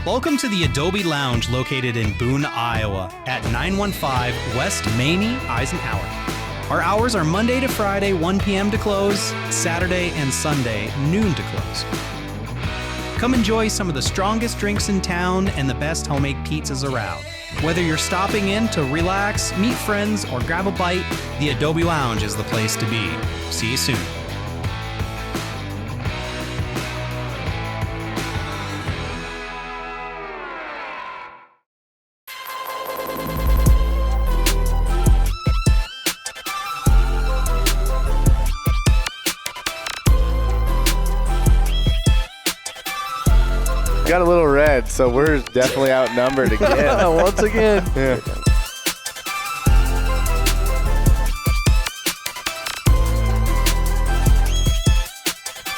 Welcome to the Adobe Lounge located in Boone, Iowa at 915 West Mamie Eisenhower. Our hours are Monday to Friday, 1 p.m. to close, Saturday and Sunday, noon to close. Come enjoy some of the strongest drinks in town and the best homemade pizzas around. Whether you're stopping in to relax, meet friends, or grab a bite, the Adobe Lounge is the place to be. See you soon. Got a little red, so we're definitely outnumbered again. Once again. Yeah.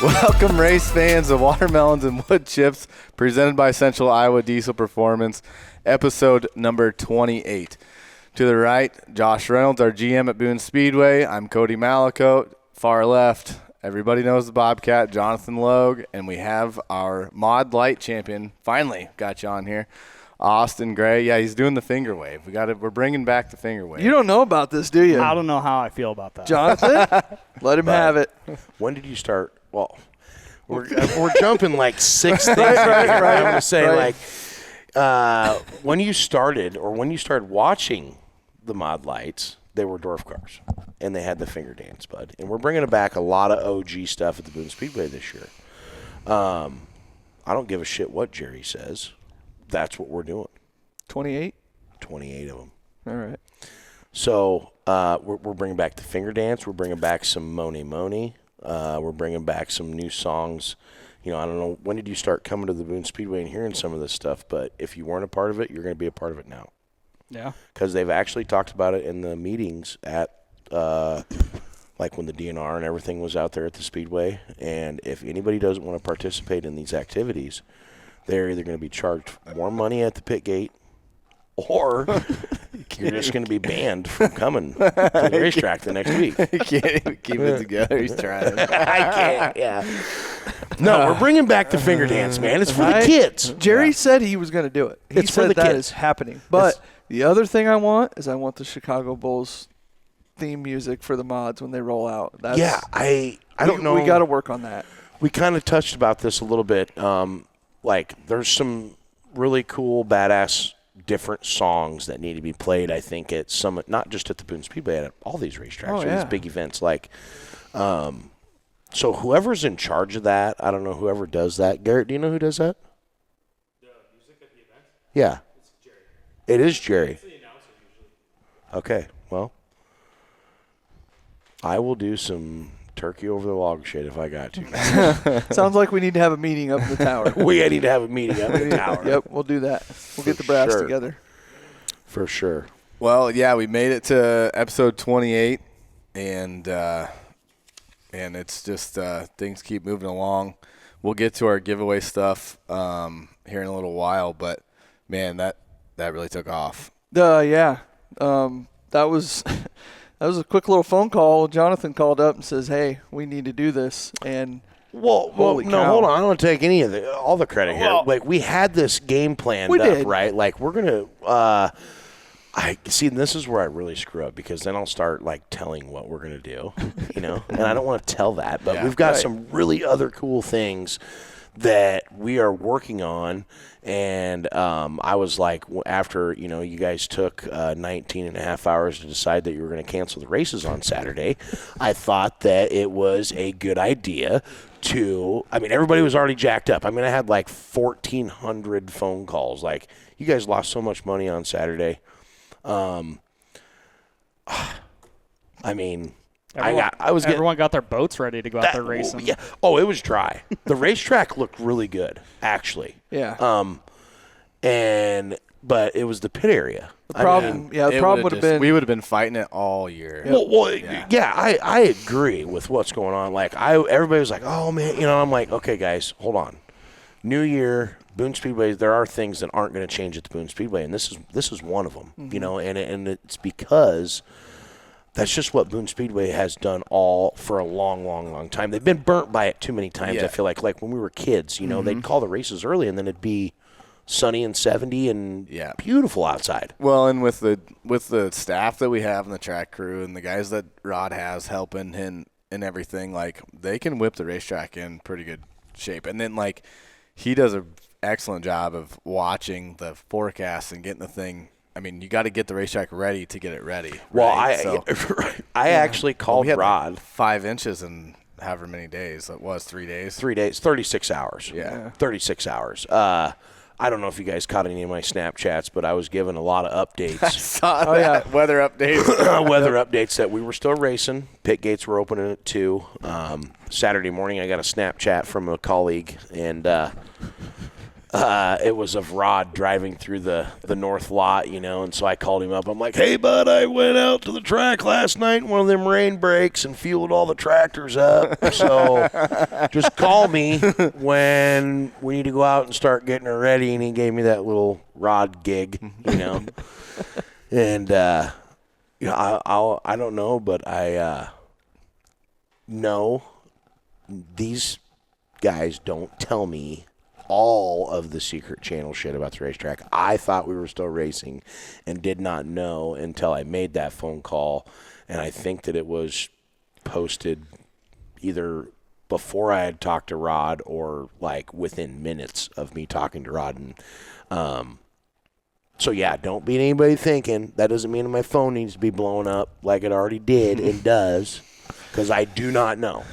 Welcome, race fans of Watermelons and Wood Chips, presented by Central Iowa Diesel Performance, episode number 28. To the right, Josh Reynolds, our GM at Boone Speedway. I'm Cody Malakote. Far left, everybody knows the Bobcat, Jonathan Logue, and we have our Lite champion. Finally got you on here, Austin Gray. Yeah, he's doing the finger wave. We're bringing back the finger wave. You don't know about this, do you? I don't know how I feel about that. Jonathan, let him have it. When did you start? Well, we're jumping like six things. Right. I'm going to say when you started watching the Mod Lights, they were dwarf cars, and they had the finger dance, bud. And we're bringing back a lot of OG stuff at the Boone Speedway this year. I don't give a shit what Jerry says. That's what we're doing. 28? 28 of them. All right. So we're bringing back the finger dance. We're bringing back some Money Money. We're bringing back some new songs. You know, I don't know, when did you start coming to the Boone Speedway and hearing some of this stuff? But if you weren't a part of it, you're going to be a part of it now. Yeah. Because they've actually talked about it in the meetings at, like when the DNR and everything was out there at the Speedway. And if anybody doesn't want to participate in these activities, they're either going to be charged more money at the pit gate, or you're just going to be banned from coming to the racetrack the next week. He can't even keep it together. He's trying. I can't, yeah. No, we're bringing back the finger dance, man. It's for the kids. Jerry said he was going to do it. He It's for said the that kids. is happening. But the other thing I want is I want the Chicago Bulls theme music for the mods when they roll out. Yeah, I don't know. We got to work on that. We kind of touched about this a little bit. Like, there's some really cool, badass, different songs that need to be played, I think, at some, not just at the Boone Speedway, at all these racetracks or these big events. Like, so whoever's in charge of that, I don't know, whoever does that. Garrett, do you know who does that? The music at the event? Yeah. It's Jerry. It is Jerry. It's the announcer usually. Okay, well, I will do some turkey over the log shade if I got to. Sounds like we need to have a meeting up in the tower. We need to have a meeting up in the tower. Yep, we'll do that. We'll get the brass together. For sure. Well, yeah, we made it to episode 28, and it's just things keep moving along. We'll get to our giveaway stuff here in a little while, but, man, that really took off. Yeah. That was a quick little phone call. Jonathan called up and says, "Hey, we need to do this." And Well, holy no, cow. hold on. I don't want to take all the credit here. Like, we had this game planned We up, did. right? Like, we're going to I see, and this is where I really screw up, because then I'll start, like, telling what we're going to do, you know? And I don't want to tell that, but we've got some really other cool things that we are working on. And I was like, after, you know, you guys took 19 and a half hours to decide that you were going to cancel the races on Saturday, I thought that it was a good idea to, I mean, everybody was already jacked up. I mean, I had like 1,400 phone calls. Like, you guys lost so much money on Saturday. I mean, Everyone got their boats ready to go out there racing. Yeah. Oh, it was dry. The racetrack looked really good, actually. yeah, But it was the pit area. the problem would have been we would have been fighting it all year. I agree with what's going on. Like, everybody was like, "Oh man," you know. I'm like, "Okay, guys, hold on. New year, Boone Speedway. There are things that aren't going to change at the Boone Speedway, and this is one of them. Mm-hmm. You know, and it's because that's just what Boone Speedway has done all for a long, long, long time. They've been burnt by it too many times. Yeah. I feel like when we were kids, you know, they'd call the races early, and then it'd be sunny and 70 and beautiful outside. Well, and with the staff that we have and the track crew and the guys that Rod has helping him and everything, like, they can whip the racetrack in pretty good shape. And then, like, he does an excellent job of watching the forecast and getting the thing. I mean, you got to get the racetrack ready to get it ready. Well, right? I actually called we had Rod. Like 5 inches in however many days. It was 3 days. 3 days, 36 hours. Yeah. 36 hours. I don't know if you guys caught any of my Snapchats, but I was given a lot of updates. I saw that. Weather updates. Weather updates that we were still racing. Pit gates were opening at 2. Saturday morning, I got a Snapchat from a colleague, and it was of Rod driving through the north lot, and so I called him up. I'm like, hey, bud, I went out to the track last night in one of them rain breaks and fueled all the tractors up. So just call me when we need to go out and start getting her ready. And he gave me that little Rod gig, And, I don't know, but I know these guys don't tell me all of the secret channel shit about the racetrack. I thought we were still racing and did not know until I made that phone call, and I think that it was posted either before I had talked to Rod or like within minutes of me talking to Rod. And so yeah, don't be anybody thinking that doesn't mean my phone needs to be blown up like it already did and does, because I do not know.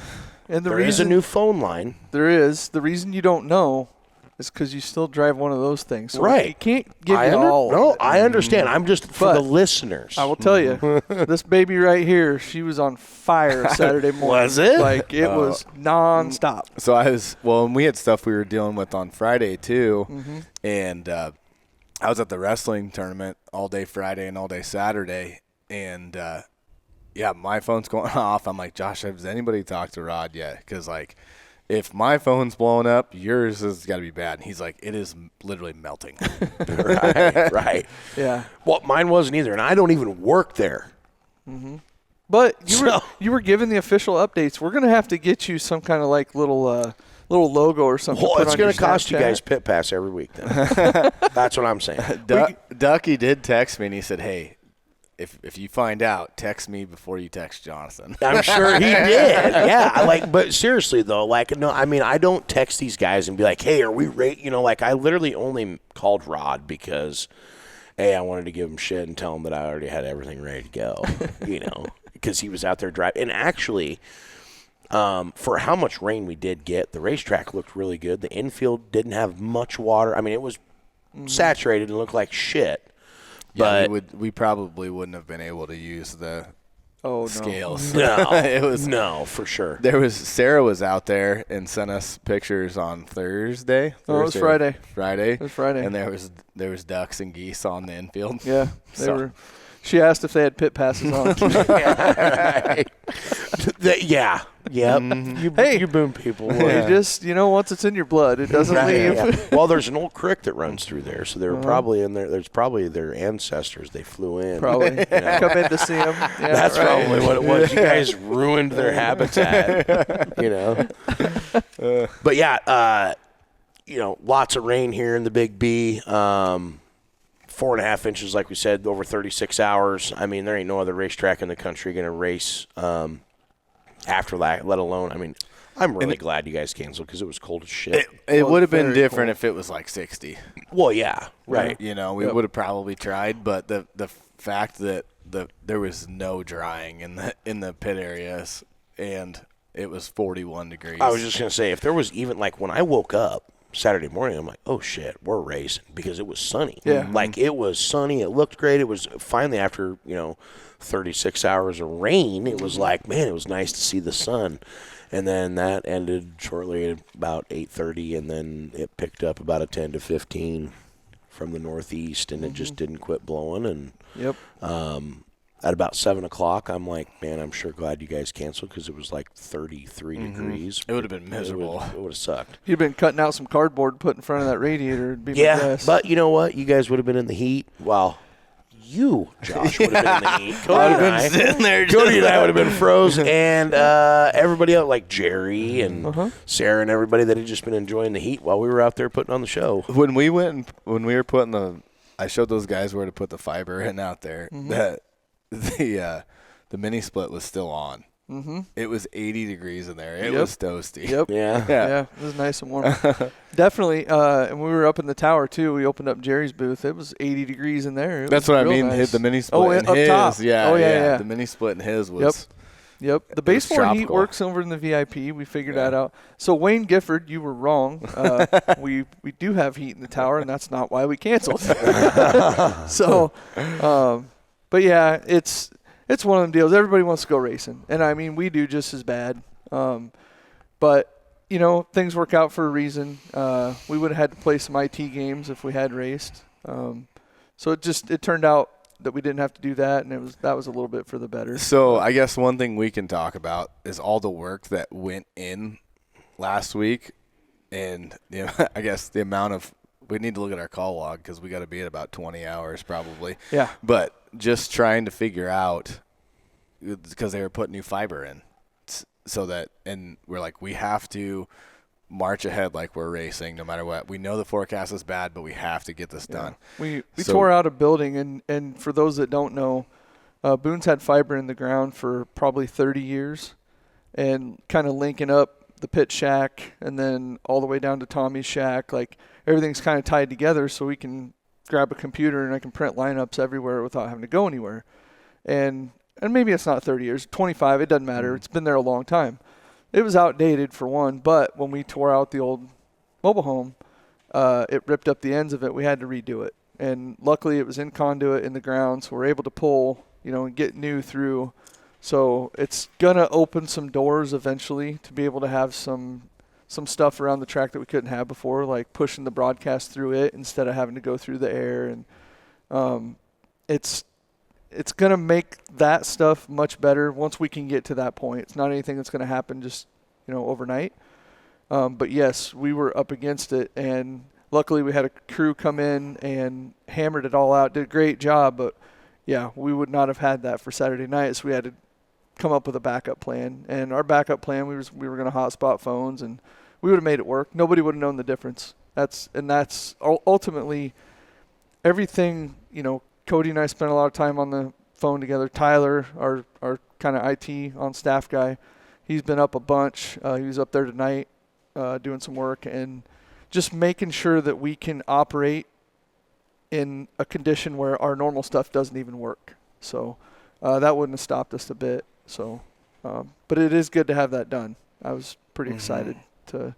And there is a new phone line. There is. The reason you don't know is because you still drive one of those things. So right. You can't give you all. No, I understand. I'm just for the listeners. I will tell you, this baby right here, she was on fire Saturday morning. Was it? Like, it was nonstop. So and we had stuff we were dealing with on Friday too. And I was at the wrestling tournament all day Friday and all day Saturday. And, my phone's going off. I'm like, Josh, has anybody talked to Rod yet? Because, like, if my phone's blowing up, yours has got to be bad. And he's like, it is literally melting. Right. Yeah. Well, mine wasn't either, and I don't even work there. But you were given the official updates. We're going to have to get you some kind of, like, little logo or something. Well, it's going to cost you guys pit pass every week then. That's what I'm saying. Ducky did text me, and he said, hey, if you find out, text me before you text Jonathan. I'm sure he did. Yeah. But seriously though, no, I mean, I don't text these guys and be like, hey, are we ready? I literally only called Rod because, I wanted to give him shit and tell him that I already had everything ready to go, because he was out there driving. And actually, for how much rain we did get, the racetrack looked really good. The infield didn't have much water. I mean, it was saturated and looked like shit. Yeah, we probably wouldn't have been able to use the scales. No, it was for sure. Sarah was out there and sent us pictures on Thursday. Oh, it was Friday. Friday. It was Friday. And there was ducks and geese on the infield. Yeah, they were. She asked if they had pit passes on. Yeah. You Boone people. You just, once it's in your blood, it doesn't leave. Yeah. Well, there's an old creek that runs through there, so they were probably in there. There's probably their ancestors. They flew in. Probably. Come in to see them. Yeah, that's probably what it was. You guys ruined their habitat, But yeah, lots of rain here in the Big B. 4.5 inches, like we said, over 36 hours. I mean, there ain't no other racetrack in the country going to race after that, let alone, I mean, I'm really glad you guys canceled because it was cold as shit. It would have been different if it was like 60. Well, yeah, right. We would have probably tried, but the fact that there was no drying in the pit areas and it was 41 degrees. I was just going to say, if there was even, when I woke up Saturday morning, I'm like, oh shit, we're racing, because it was sunny. Yeah. It was sunny. It looked great. It was finally after, 36 hours of rain, it was like, man, it was nice to see the sun. And then that ended shortly at about 8:30, and then it picked up about a 10 to 15 from the northeast, and it just didn't quit blowing. And at about 7 o'clock, I'm like, man, I'm sure glad you guys canceled, because it was like 33 degrees. It would have been miserable. It would have sucked. You'd been cutting out some cardboard, put in front of that radiator. It'd be my best. But you know what? You guys would have been in the heat while you, Josh, would have been in the heat. I'd have been sitting there. Cody and I would have been froze, and everybody else, like Jerry and Sarah and everybody that had just been enjoying the heat while we were out there putting on the show. When we were putting I showed those guys where to put the fiber in out there. That the mini split was still on. It was 80 degrees in there. It was toasty. Yeah, it was nice and warm. Definitely. And we were up in the tower too. We opened up Jerry's booth. It was 80 degrees in there. That's what I mean. Nice. The mini split in his. Top. Yeah. The mini split in his was. Yep. The baseboard heat works over in the VIP. We figured that out. So Wayne Gifford, you were wrong. We do have heat in the tower, and that's not why we canceled. So, but yeah, it's one of them deals. Everybody wants to go racing, and I mean we do just as bad. But you know, things work out for a reason. We would have had to play some IT games if we had raced. So it turned out that we didn't have to do that, and that was a little bit for the better. So I guess one thing we can talk about is all the work that went in last week, and I guess the amount of we need to look at our call log because we got to be at about 20 hours probably. Yeah. But just trying to figure out because they were putting new fiber in, so that and we're like we have to march ahead like we're racing no matter what. We know the forecast is bad, but we have to get this done. We tore out a building, and for those that don't know, Boone's had fiber in the ground for probably 30 years, and kind of linking up the pit shack and then all the way down to Tommy's shack. Like everything's kind of tied together so we can grab a computer and I can print lineups everywhere without having to go anywhere. And maybe it's not 30 years, 25, it doesn't matter. It's been there a long time. It was outdated for one, but when we tore out the old mobile home, it ripped up the ends of it. We had to redo it. And luckily it was in conduit in the ground, so we're able to pull, and get new through. So it's going to open some doors eventually to be able to have some stuff around the track that we couldn't have before, like pushing the broadcast through it instead of having to go through the air. And it's going to make that stuff much better once we can get to that point. It's not anything that's going to happen just, overnight. But yes, we were up against it, and luckily we had a crew come in and hammered it all out, did a great job. But yeah, we would not have had that for Saturday night, so we had to come up with a backup plan. And our backup plan, we were going to hotspot phones, and we would have made it work. Nobody would have known the difference. That's ultimately everything, Cody and I spent a lot of time on the phone together. Tyler, our kind of IT on staff guy, he's been up a bunch. He was up there tonight doing some work and just making sure that we can operate in a condition where our normal stuff doesn't even work. So that wouldn't have stopped us a bit. So, but it is good to have that done. I was pretty excited to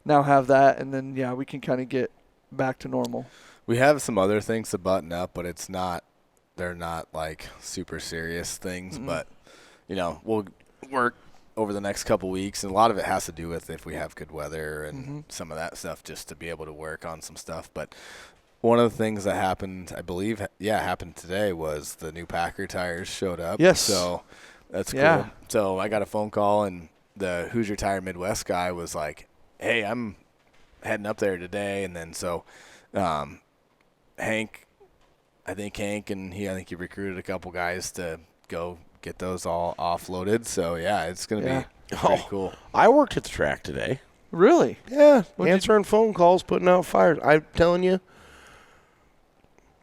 now have that, and then we can kind of get back to normal. We have some other things to button up, but they're not like super serious things, but we'll work over the next couple weeks, and a lot of it has to do with if we have good weather and some of that stuff, just to be able to work on some stuff. But one of the things that happened, I believe, happened today was the new Packer tires showed up. Yes. So that's cool. So I got a phone call, and the Hoosier Tire Midwest guy was like, hey, I'm heading up there today. And then so Hank, and I think he recruited a couple guys to go get those all offloaded. So, it's going to be pretty cool. I worked at the track today. Really? Yeah. Answering phone calls, putting out fires. I'm telling you,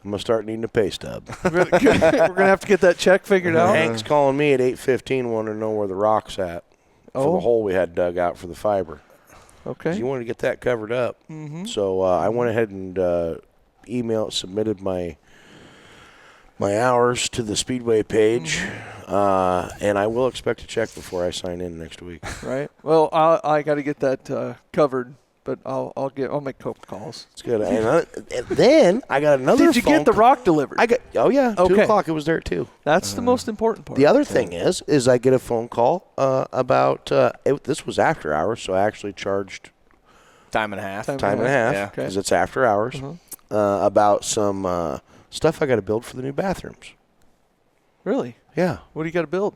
I'm going to start needing a pay stub. We're going to have to get that check figured out. Hank's calling me at 8:15 wanting to know where the rock's at for the hole we had dug out for the fiber. Okay. You wanted to get that covered up. So I went ahead and submitted my hours to the Speedway page, and I will expect a check before I sign in next week. Right. Well, I got to get that covered, but I'll make a couple calls. It's good. And then I got another. Did you get the rock delivered? I got. Oh yeah. Okay. 2:00. It was there too. That's the most important part. The other thing is I get a phone call about. This was after hours, so I actually charged time and a half. Time and a half because it's after hours. About some stuff I got to build for the new bathrooms. Really? Yeah. What do you got to build?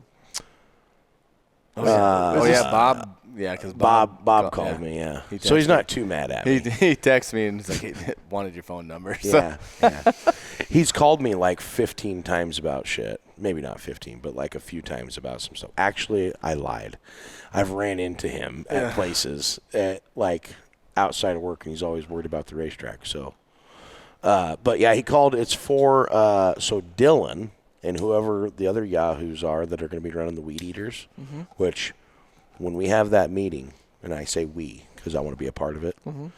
Bob Yeah, because Bob called me, yeah. So he's not too mad at me. He texted me and he's like, he wanted your phone number. Yeah, yeah. He's called me like 15 times about shit. Maybe not 15, but like a few times about some stuff. Actually, I lied. I've ran into him at places, like outside of work, and he's always worried about the racetrack. So, but yeah, he called. It's for so Dylan and whoever the other yahoos are that are going to be running the weed eaters, which when we have that meeting, and I say we because I want to be a part of it, I'm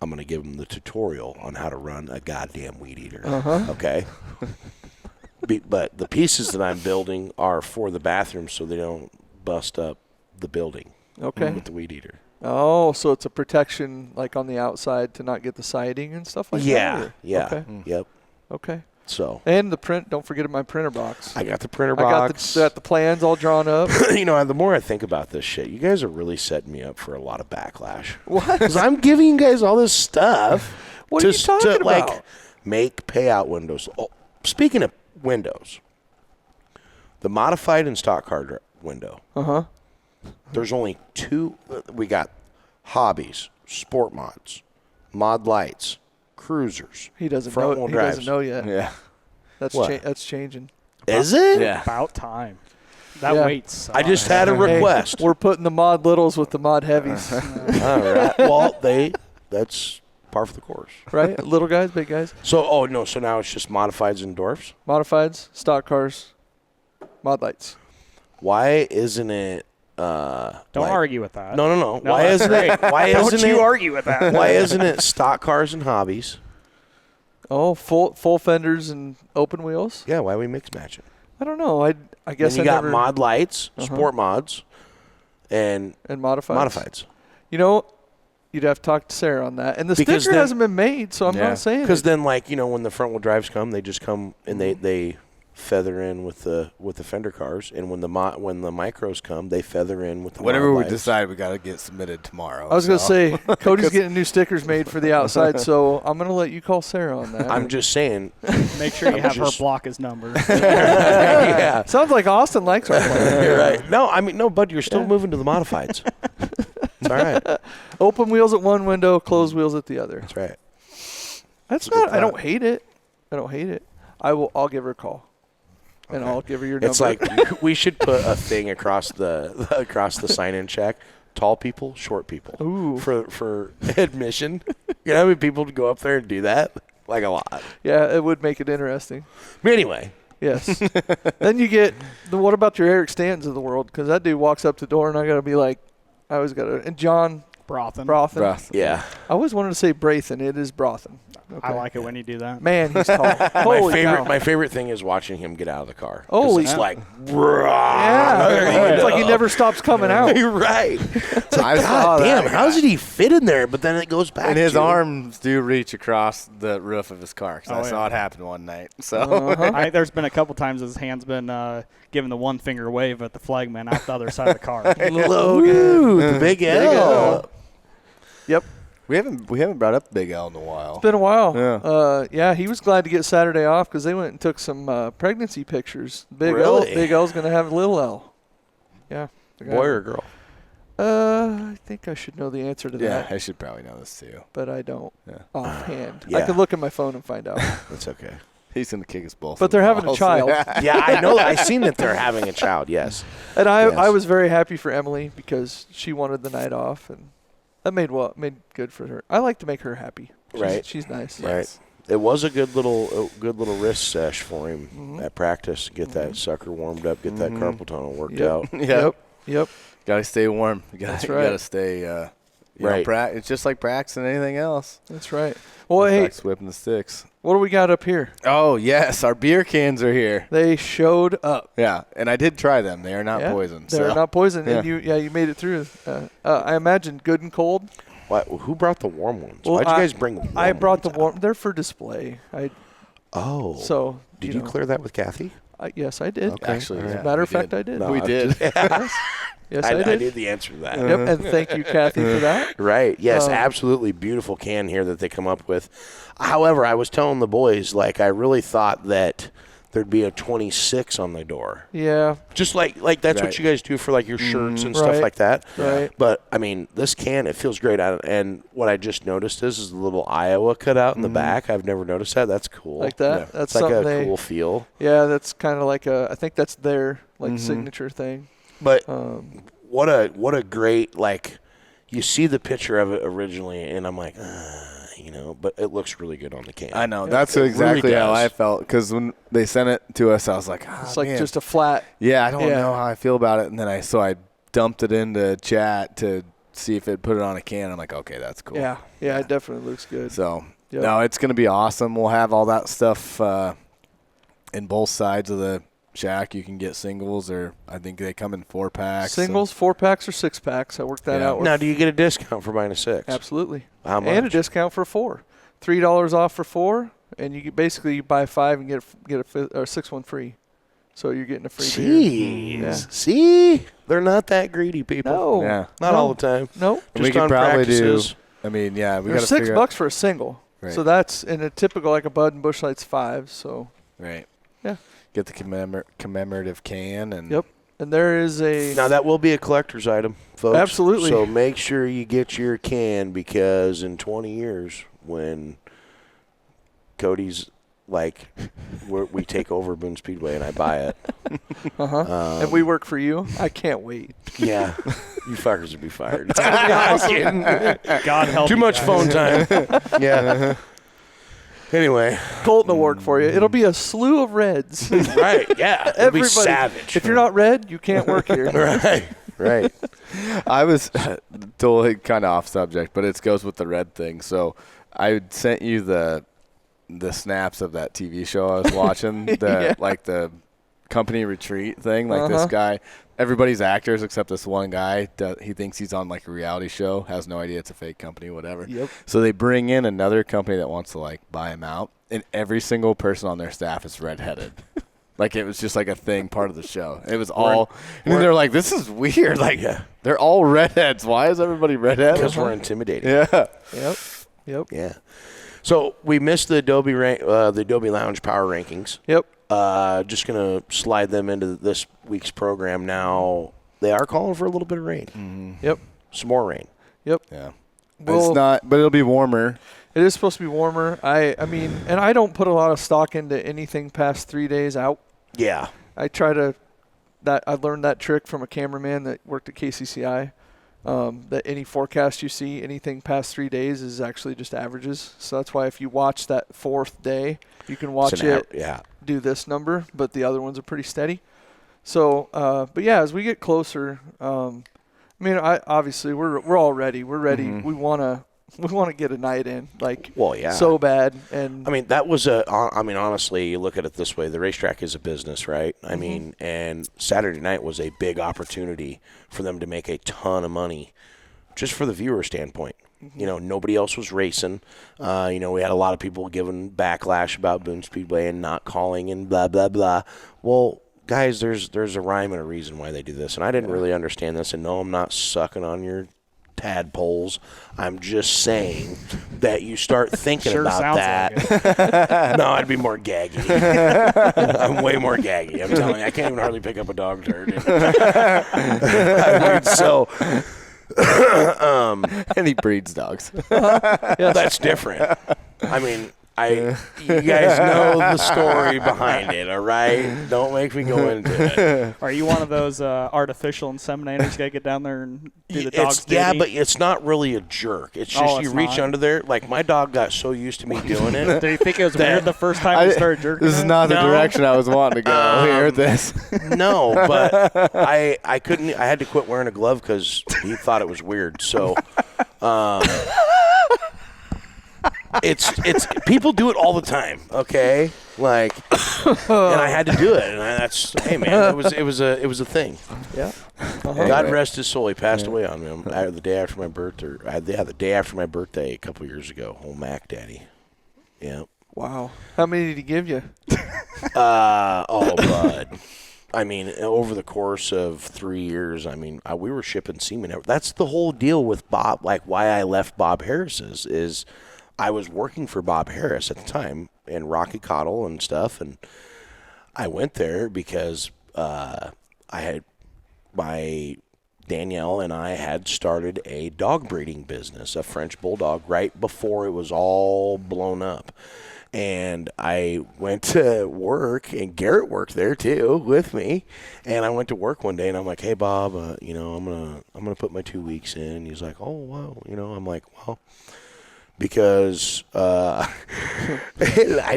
going to give them the tutorial on how to run a goddamn weed eater. Okay? But the pieces that I'm building are for the bathroom so they don't bust up the building with the weed eater. Oh, so it's a protection like on the outside to not get the siding and stuff like that? Yeah. Okay. Yep. Okay. So. And the print, don't forget my printer box. I got the printer box. I got the plans all drawn up. You know, the more I think about this shit, you guys are really setting me up for a lot of backlash. What? Because I'm giving you guys all this stuff. What are you talking about? Like, make payout windows. Oh, speaking of windows, the modified and stock car window. There's only two. We got hobbies, sport mods, mod lights, cruisers. He doesn't front know. wheel He drives. doesn't know yet. Yeah. That's changing. Is it? Yeah. About time. That waits. I just had a request. Hey, we're putting the mod littles with the mod heavies. All right. Well, that's par for the course. Right? Little guys, big guys. So, so now it's just modifieds and dwarfs? Modifieds, stock cars, mod lights. Why isn't it Don't argue with that. No. No, Why that's isn't great. it? Why Don't isn't you it? argue with that? Why isn't it stock cars and hobbies? Oh, full fenders and open wheels? Yeah, why are we mix matching? I don't know. I guess Then you I got never mod lights, sport mods, and modifieds. You know, you'd have to talk to Sarah on that. And the Because sticker then- hasn't been made, so I'm not saying Because it. then, like, when the front wheel drives come, they just come and they feather in with the fender cars, and when the micros come, they feather in with the Whatever mod we lights. decide, we got to get submitted tomorrow. I was going to say, Cody's getting new stickers made for the outside, so I'm going to let you call Sarah on that. I'm just saying. Make sure you have her block his number. Yeah. Sounds like Austin likes our plan. You're right. No, bud, you're still moving to the modifieds. It's all right. Open wheels at one window, closed wheels at the other. That's right. That's a good not. I don't plan. hate it. I'll give her a call, and I'll give her your number. It's like we should put a thing across the sign-in check. Tall people, short people. Ooh. For admission. You know how many people would go up there and do that? Like a lot. Yeah, it would make it interesting. But anyway. Yes. Then you get what about your Eric Stantons of the world? Because that dude walks up the door, and I got to be like, I always got to. And John Brothen. Yeah. I always wanted to say Brathen. It is Brothen. Okay. I like it when you do that. Man, he's tall. Holy cow. My favorite thing is watching him get out of the car. 'Cause Holy it's cow. like, Yeah. It's like he never stops coming out. You're right. It's like, I saw God damn, that how did he fit in there? But then it goes back. And his to arms do reach across the roof of his car. Because I saw it happen one night. So There's been a couple times his hand's been giving the one finger wave at the flagman out the other side of the car. Logan, the big L. Yep. we haven't brought up Big L in a while. It's been a while. Yeah. He was glad to get Saturday off because they went and took some pregnancy pictures. Big Really? Big L's going to have little L. Yeah. Boy or girl? I think I should know the answer to Yeah, that, I should probably know this too. but I don't Yeah. offhand. Yeah. I could look at my phone and find out. That's okay. He's going to kick us both. But in they're the having a balls. child. Yeah, I know. I seen that they're having a child. Yes. And I Yes. was very happy for Emily because she wanted the night off, and that made good for her. I like to make her happy. She's nice. Right. It was a good little wrist sesh for him at practice. Get that sucker warmed up. Get that carpal tunnel worked out. Yep. Got to stay warm. That's You right. got to stay. Right. It's just like practicing anything else. That's right. Well, hey, Practice whipping the sticks. what do we got up here? Oh yes, our beer cans are here. They showed up. Yeah, and I did try them. They are not poison. They're so. not poison, and Yeah. you made it through. I imagine good and cold. Who brought the warm ones? Well, Why'd you guys bring the warm I brought the ones warm. They're for display. Oh. So Did you clear that with Kathy? Yes, I did. Okay. Actually, As yeah, a matter we of fact, did. I did. No, We I'm did. Yes, I did. I knew the answer to that. Yep, and thank you, Kathy, for that. Right. Yes, absolutely beautiful can here that they come up with. However, I was telling the boys, like, I really thought that there'd be a 26 on the door. Yeah. Just like that's Right. what you guys do for like your shirts and stuff Right. like that. Right. But I mean, this can, it feels great. And what I just noticed is the little Iowa cutout in the back. I've never noticed that. That's cool. Like that? Yeah. That's It's like something a cool feel. Yeah, that's kind of like I think that's their signature thing. But what Um, a great, like, you see the picture of it originally, and I'm like, but it looks really good on the can. I know. Yeah. That's It exactly really how does. I felt because when they sent it to us, I was like, It's like man. just a flat. Yeah, I don't Yeah. know how I feel about it. And then I dumped it into chat to see if it put it on a can. I'm like, okay, that's cool. Yeah. It definitely looks good. So, Yep. no, it's going to be awesome. We'll have all that stuff in both sides of the shack. You can get singles, or I think they come in 4-packs. Singles, 4-packs, or 6-packs. I worked that Yeah. out. Now, do you get a discount for buying a 6? Absolutely. How much? And a discount for 4. $3 off for 4, and you basically buy 5 and get a 6th one free. So you're getting a free Jeez. beer. Yeah. See? They're not that greedy, people. No. Yeah. Not No. all the time. No. And we Just could on probably practices. I mean, yeah, we got There's to $6 bucks for a single. Right. So that's in a typical, like a Bud and Busch Light's 5. So Right. Yeah. Get the commemorative can and Yep. And there is a Now, that will be a collector's item, folks. Absolutely. So make sure you get your can, because in 20 years, when Cody's like, we take over Boone Speedway and I buy it. and we work for you. I can't wait. Yeah. You fuckers would be fired. God help Too you much guys. phone time. Yeah. Anyway. Colton will work for you. It'll be a slew of reds. Right. Yeah. It'll be Everybody. savage. If you're not red, you can't work here. Right. Right. I was totally kind of off subject, but it goes with the red thing. So I sent you the snaps of that TV show I was watching, like the company retreat thing. Like this guy, everybody's actors except this one guy. He thinks he's on like a reality show, has no idea it's a fake company, whatever. Yep. So they bring in another company that wants to like buy him out, and every single person on their staff is redheaded. Like it was just like a thing, part of the show. It was all, and then they're like, "This is weird." Like, they're all redheads. Why is everybody redheaded? Because we're intimidating. Yeah. Yep. Yeah. So we missed the Adobe Lounge Power Rankings. Yep. Just gonna slide them into this week's program now. They are calling for a little bit of rain. Yep. Some more rain. Yep. Yeah. Well, It's not, but it'll be warmer. It is supposed to be warmer. I mean, and I don't put a lot of stock into anything past 3 days out. Yeah. I try to. I learned that trick from a cameraman that worked at KCCI. That any forecast you see, anything past 3 days is actually just averages. So that's why if you watch that 4th day, you can watch it do this number, but the other ones are pretty steady. So, but yeah, as we get closer, I mean, obviously we're all ready. We're ready. We want to get a night in, like, Well, yeah. so bad. And I mean, that was honestly, you look at it this way, the racetrack is a business, right? I mean, and Saturday night was a big opportunity for them to make a ton of money just for the viewer standpoint. You know, nobody else was racing. We had a lot of people giving backlash about Boone Speedway and not calling and blah, blah, blah. Well, guys, there's a rhyme and a reason why they do this. And I didn't really understand this. And no, I'm not sucking on your tadpoles. I'm just saying that you start thinking Sure about sounds that. like No, I'd be more gaggy. I'm way more gaggy. I'm telling you, I can't even hardly pick up a dog turd. I mean, so And he breeds dogs. that's different. I mean, you guys know the story behind it, all right? Don't make me go into it. Are you one of those artificial inseminators? Got to get down there and do the dog's duty? Yeah, but it's not really a jerk. It's just you it's reach not? under there. Like, my dog got so used to me doing it. Do you think it was weird the first time you started jerking? This is it? not the No. direction I was wanting to go here with this. No, but I couldn't. I had to quit wearing a glove because he thought it was weird. So, it's people do it all the time. Okay, like, and I had to do it, and hey man, it was a thing. yeah. God rest his soul. He passed away on me the day after my birthday. The day after my birthday a couple years ago. Old Mac Daddy. Yeah. Wow. How many did he give you? Bud. I mean, over the course of 3 years, I mean, we were shipping semen. That's the whole deal with Bob. Like, why I left Bob Harris's is I was working for Bob Harris at the time in Rocky Cottle and stuff, and I went there because Danielle and I had started a dog breeding business, a French Bulldog, right before it was all blown up. And I went to work, and Garrett worked there too with me. And I went to work one day, and I'm like, "Hey, Bob, I'm gonna put my 2 weeks in." And he's like, "Oh, wow," I'm like, "Well," because I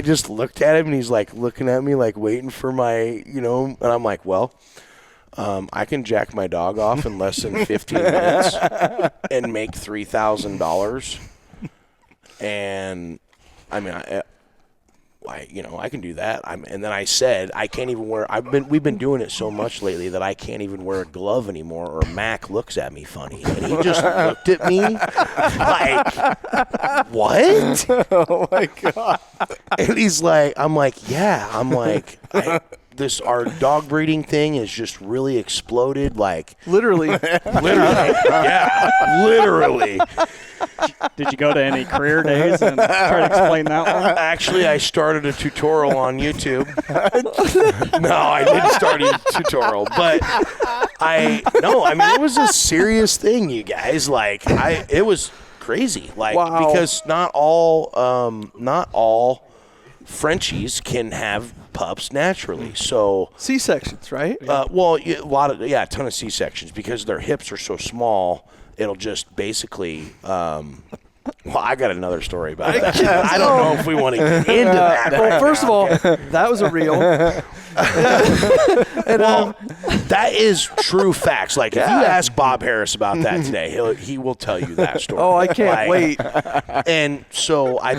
just looked at him, and he's like looking at me, like waiting for my, and I'm like, "Well, I can jack my dog off in less than 15 minutes and make $3,000, and I mean, I can do that." And then I said, I can't even wear. We've been doing it so much lately that I can't even wear a glove anymore, or Mac looks at me funny, and he just looked at me like, "What?" Oh my God. And he's like, "I'm like, yeah." I'm like, our dog breeding thing has just really exploded. Like Literally. yeah, literally. Did you go to any career days and try to explain that one? Actually, I started a tutorial on YouTube. No, I didn't start a tutorial, but it was a serious thing, you guys. Like, it was crazy. Like, wow. Because not all Frenchies can have pups naturally. So C-sections, right? a ton of C-sections because their hips are so small. It'll just basically. I got another story about that. I don't know if we want to get into that. Well, first of all, that was a reel. That is true facts. Like, if you ask Bob Harris about that today, he will tell you that story. Oh, I can't wait. And so I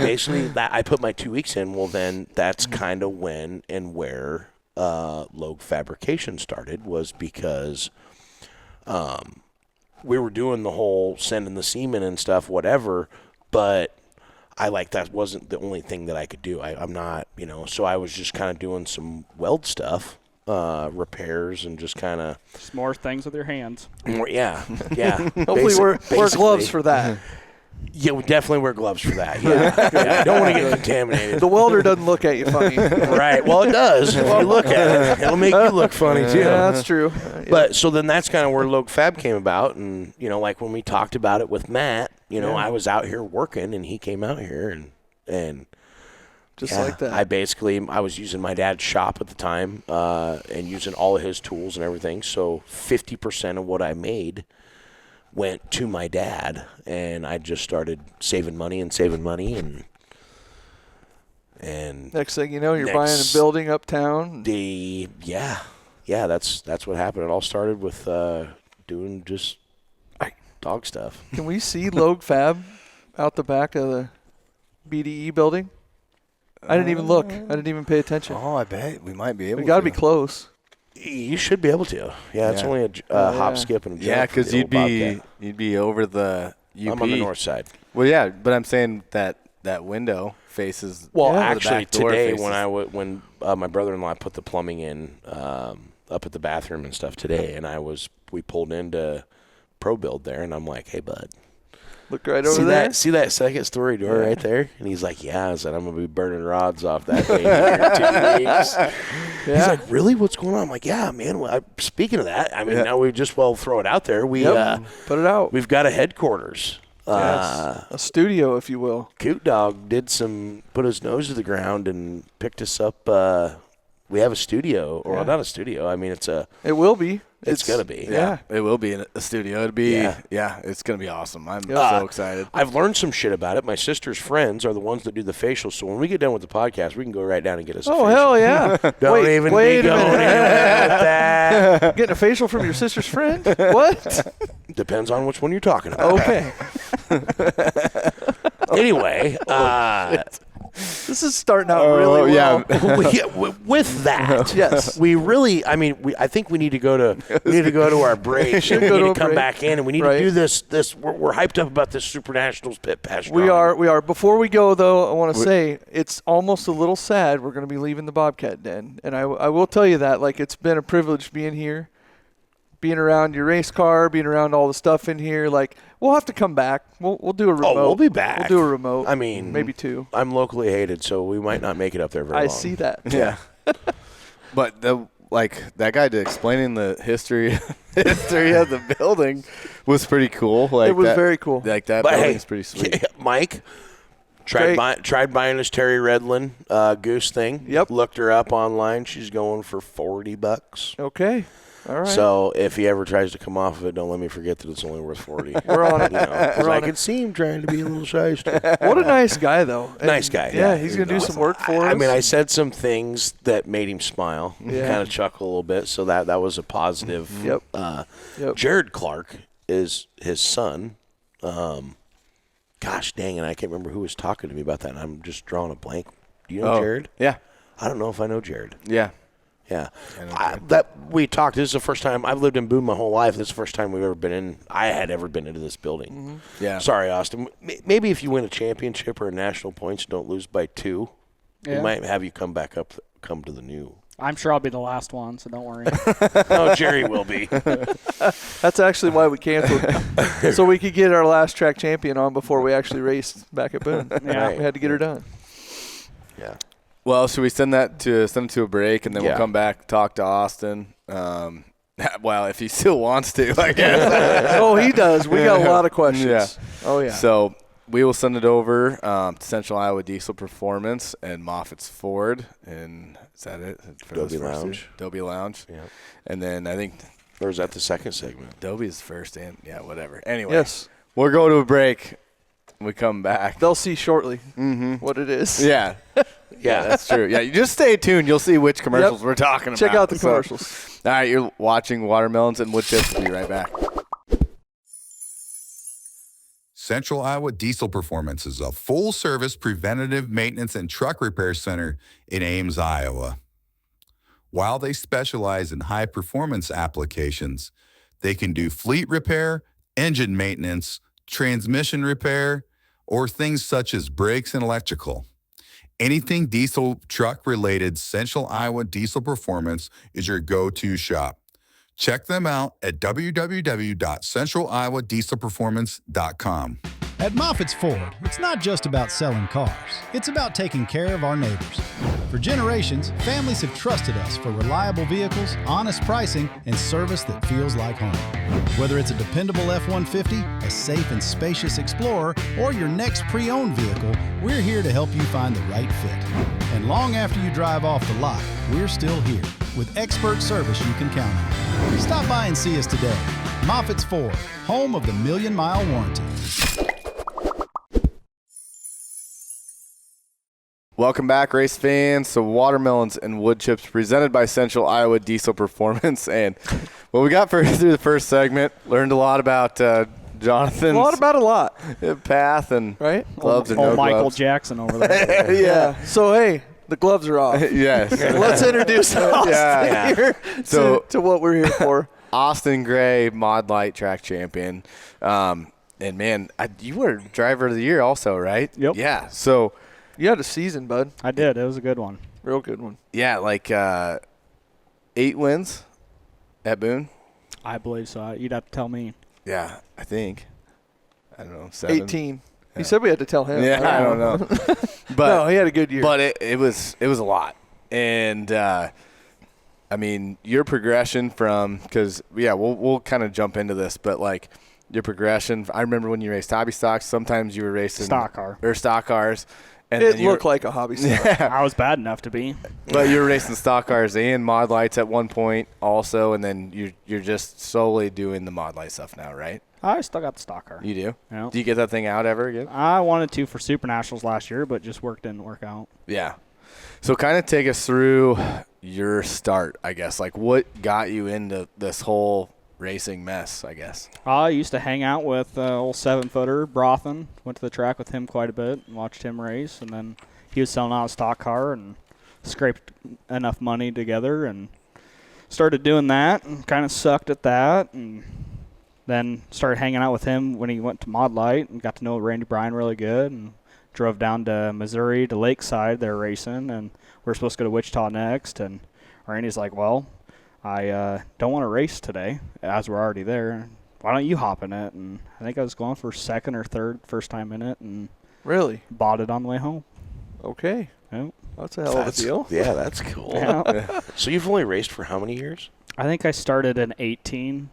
put my 2 weeks in. Well, then that's kind of when and where Logue Fabrication started, was because we were doing the whole sending the semen and stuff, whatever, but that wasn't the only thing that I could do. I'm not, so I was just kind of doing some weld stuff, repairs, and just kind of more things with your hands. Yeah. Hopefully wear gloves for that. Yeah, we definitely wear gloves for that. Yeah. I don't want to get contaminated. The welder doesn't look at you funny. Right. Well, it does. If you look at it, it'll make you look funny too. Yeah, that's true. But so then that's kind of where Logue Fab came about, and like when we talked about it with Matt, I was out here working, and he came out here, and just like that. I was using my dad's shop at the time, and using all of his tools and everything. So 50% of what I made went to my dad, and I just started saving money, and next thing you know, you're buying a building uptown. That's what happened. It all started with doing just dog stuff. Can we see Logue Fab out the back of the BDE building? I didn't even look. I didn't even pay attention. Oh, I bet we might be able to. We got to be close. You should be able to. Yeah, it's only a hop, skip, and a jump. Yeah, because you'd be over the UP. I'm on the north side. Well, yeah, but I'm saying that window faces. Well, the actually, back door today faces. when my brother-in-law put the plumbing in up at the bathroom and stuff today, and we pulled into Pro Build there, and I'm like, "Hey, bud, look right over there. See that second story door right there?" And he's like, "Yeah," I said, "I'm gonna be burning rods off that thing in 2 weeks." Yeah. He's like, "Really? What's going on?" I'm like, "Yeah, man. Well, speaking of that, I mean, now we just throw it out there. We put it out. We've got a headquarters." Yes. A studio, if you will. Coot Dog put his nose to the ground and picked us up. We have a studio, or not a studio. I mean, it will be. It's going to be. Yeah, it will be in a studio. It'd be, it's going to be awesome. I'm so excited. I've learned some shit about it. My sister's friends are the ones that do the facials, so when we get done with the podcast, we can go right down and get us a facial. Oh, hell yeah. Don't even wait be a going minute. anywhere with that. Getting a facial from your sister's friend? What? Depends on which one you're talking about. Okay. Anyway, this is starting out really well. With that, yes, we really. I mean, I think we need to go to our break. And we need to come back in, and we need to do this. We're hyped up about this Super Nationals pit pass. We are. Before we go, though, I want to say it's almost a little sad. We're going to be leaving the Bobcat Den, and I will tell you that. Like, it's been a privilege being here, being around your race car, being around all the stuff in here. Like, we'll have to come back. We'll do a remote. Oh, we'll be back. We'll do a remote. I mean, maybe two. I'm locally hated, so we might not make it up there very long. I see that. Yeah. But that guy explaining the history of the building was pretty cool. Like it was very cool. Like that But building's hey, pretty sweet. yeah, Mike tried buying his Terry Redlin goose thing. Yep. Looked her up online. She's going for $40. Okay. All right. So if he ever tries to come off of it, don't let me forget that it's only worth $40. We're on it. 'Cause We're I on could see him trying to be a little shyster. What a nice guy, though. And Nice guy. Yeah, he's going to do some work for us. I mean, I said some things that made him smile, Yeah. kind of chuckle a little bit, so that was a positive. Yep. Yep. Jared Clark is his son. Gosh dang it, I can't remember who was talking to me about that, and I'm just drawing a blank. Do you know Jared? Yeah. I don't know if I know Jared. Yeah. Yeah. That we talked. This is the first time I've lived in Boone my whole life. This is the first time we've ever been in. I had ever been into this building. Mm-hmm. Yeah. Sorry, Austin. Maybe if you win a championship or a national points, don't lose by 2. Yeah. We might have you come to the new. I'm sure I'll be the last one, so don't worry. No, Jerry will be. That's actually why we canceled, so we could get our last track champion on before we actually raced back at Boone. Yeah. We had to get her done. Yeah. Well, should we send them to a break, and then we'll come back, talk to Austin? Well, if he still wants to, I guess. Oh, he does. We got a lot of questions. Yeah. Oh, yeah. So we will send it over to Central Iowa Diesel Performance and Moffitt's Ford. And is that it? For Adobe those first Lounge. two? Adobe Lounge. Yeah. And then I think Or is that the second segment? Adobe's first and, whatever. Anyway. Yes. We'll go to a break. When we come back. They'll see shortly what it is. Yeah. Yeah, that's true. Yeah, you just stay tuned. You'll see which commercials we're talking about. Check out the So- commercials. All right, you're watching Watermelons and Woodchips. We'll be right back. Central Iowa Diesel Performance is a full-service preventative maintenance and truck repair center in Ames, Iowa. While they specialize in high-performance applications, they can do fleet repair, engine maintenance, transmission repair, or things such as brakes and electrical. Anything diesel truck related, Central Iowa Diesel Performance is your go-to shop. Check them out at www.centraliowadieselperformance.com. At Moffitt's Ford, it's not just about selling cars. It's about taking care of our neighbors. For generations, families have trusted us for reliable vehicles, honest pricing, and service that feels like home. Whether it's a dependable F-150, a safe and spacious Explorer, or your next pre-owned vehicle, we're here to help you find the right fit. And long after you drive off the lot, we're still here with expert service you can count on. Stop by and see us today. Moffitt's Ford, home of the million-mile warranty. Welcome back, race fans, to Watermelons and Woodchips, presented by Central Iowa Diesel Performance. And what we got through the first segment, learned a lot about Jonathan's A lot. path and Right? gloves and Old no Michael gloves. Jackson over there. Yeah. So, hey, the gloves are off. Yes. Let's introduce Austin Yeah. here to what we're here for. Austin Gray, Mod Lite track champion. And, man, you were driver of the year also, right? Yep. Yeah. So, You had a season, bud. I did. It was a good one. Real good one. yeah, like 8 wins at Boone. I believe so. You'd have to tell me. Yeah, I think. I don't know, 7. 18. He said we had to tell him. Yeah, I don't know. But No, he had a good year. But it was a lot. And I mean, your progression from, because we'll kind of jump into this, but like your progression. I remember when you raced hobby stocks. Sometimes you were racing Stock car. or stock cars, and it then you looked like a hobby store. I was bad enough to be. but you were racing stock cars and mod lights at one point also, and then you're just solely doing the mod light stuff now, right? I still got the stock car. You do. Yeah. Do you get that thing out ever again? I wanted to for Super Nationals last year, but just didn't work out. Yeah. So kind of take us through your start, I guess. Like what got you into this whole racing mess, I guess? I used to hang out with old 7-footer Brothen. Went to the track with him quite a bit and watched him race. And then he was selling out a stock car and scraped enough money together and started doing that and kind of sucked at that. And then started hanging out with him when he went to Mod Lite and got to know Randy Bryan really good and drove down to Missouri to Lakeside. They're racing, and we're supposed to go to Wichita next. And Randy's like, well, I don't want to race today, as we're already there. Why don't you hop in it? And I think I was going for second or third first time in it and Really? bought it on the way home. Okay. Yep. That's a hell of a deal. Yeah, that's cool. Yeah. So you've only raced for how many years? I think I started in 18.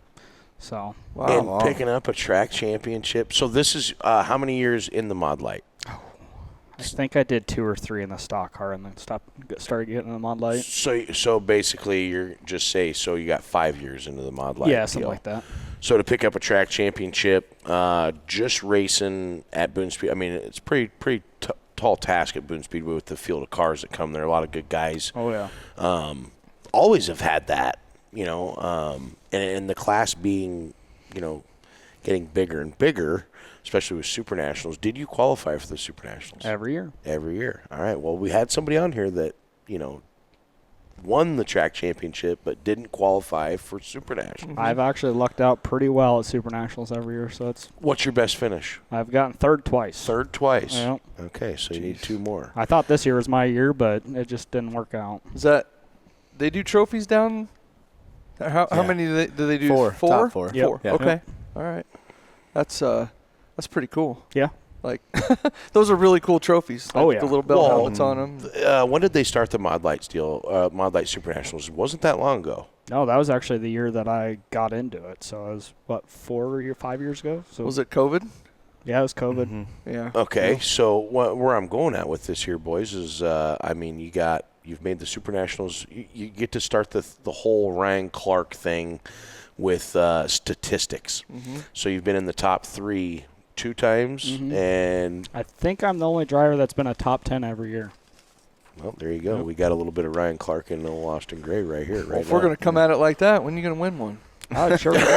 So. And picking up a track championship. So this is how many years in the Mod Lite? I think I did 2 or 3 in the stock car and then started getting in the Mod Lite. So basically you're just so you got 5 years into the Mod Lite. Yeah, something like that. So to pick up a track championship, just racing at Boone Speedway, I mean, it's pretty tall task at Boone Speedway with the field of cars that come there. A lot of good guys. Oh, yeah. Always have had that, and the class being, getting bigger and bigger, especially with Super Nationals. Did you qualify for the Super Nationals? Every year. Every year. All right. Well, we had somebody on here that, won the track championship but didn't qualify for Super Nationals. I've actually lucked out pretty well at Super Nationals every year, so it's. What's your best finish? I've gotten third twice. Third twice. Yep. Okay, so you need 2 more. I thought this year was my year, but it just didn't work out. Is that they do trophies down? How many do they do? 4. 4? Top 4. Yep. 4. Yeah. Okay. All right. That's pretty cool. Yeah. Like those are really cool trophies. Like Oh, yeah. the little belt helmets on them. When did they start the Mod Lite Mod Lite Super Nationals? It wasn't that long ago. No, that was actually the year that I got into it. So it was, 5 years ago? So Was it COVID? Yeah, it was COVID. Mm-hmm. Yeah. Okay, so where I'm going at with this here, boys, is you've made the Super Nationals. You get to start the whole Ryan Clark thing with statistics. Mm-hmm. So you've been in the top 3 2 times, and I think I'm the only driver that's been a top 10 every year. well, there you go. We got a little bit of Ryan Clark and Noel Austin Gray right here. Well, if we're going to come at it like that, when are you going to win one? Oh, sure. The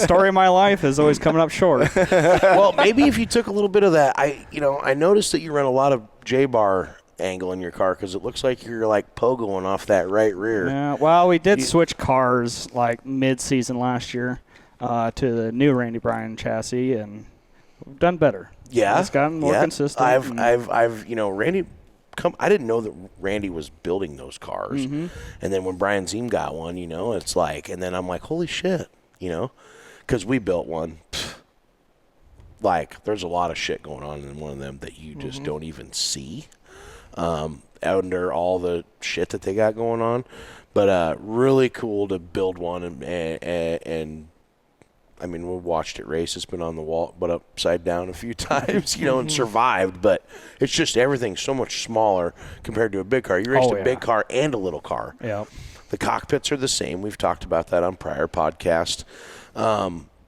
story of my life is always coming up short. Well, maybe if you took a little bit of that, I noticed that you run a lot of J-bar angle in your car because it looks like you're like pogoing off that right rear. Yeah, well, we did switch cars like mid-season last year to the new Randy Bryan chassis, and we've done better. Yeah, It's gotten more consistent. I've Randy. I didn't know that Randy was building those cars, and then when Brian Ziem got one, it's like, and then I'm like, holy shit, because we built one. Like, there's a lot of shit going on in one of them that you just don't even see under all the shit that they got going on. But really cool to build one, and I mean, we watched it race. It's been on the wall, but upside down a few times, and survived. But it's just everything's so much smaller compared to a big car. You raced a big car and a little car. Yeah. The cockpits are the same. We've talked about that on prior podcasts.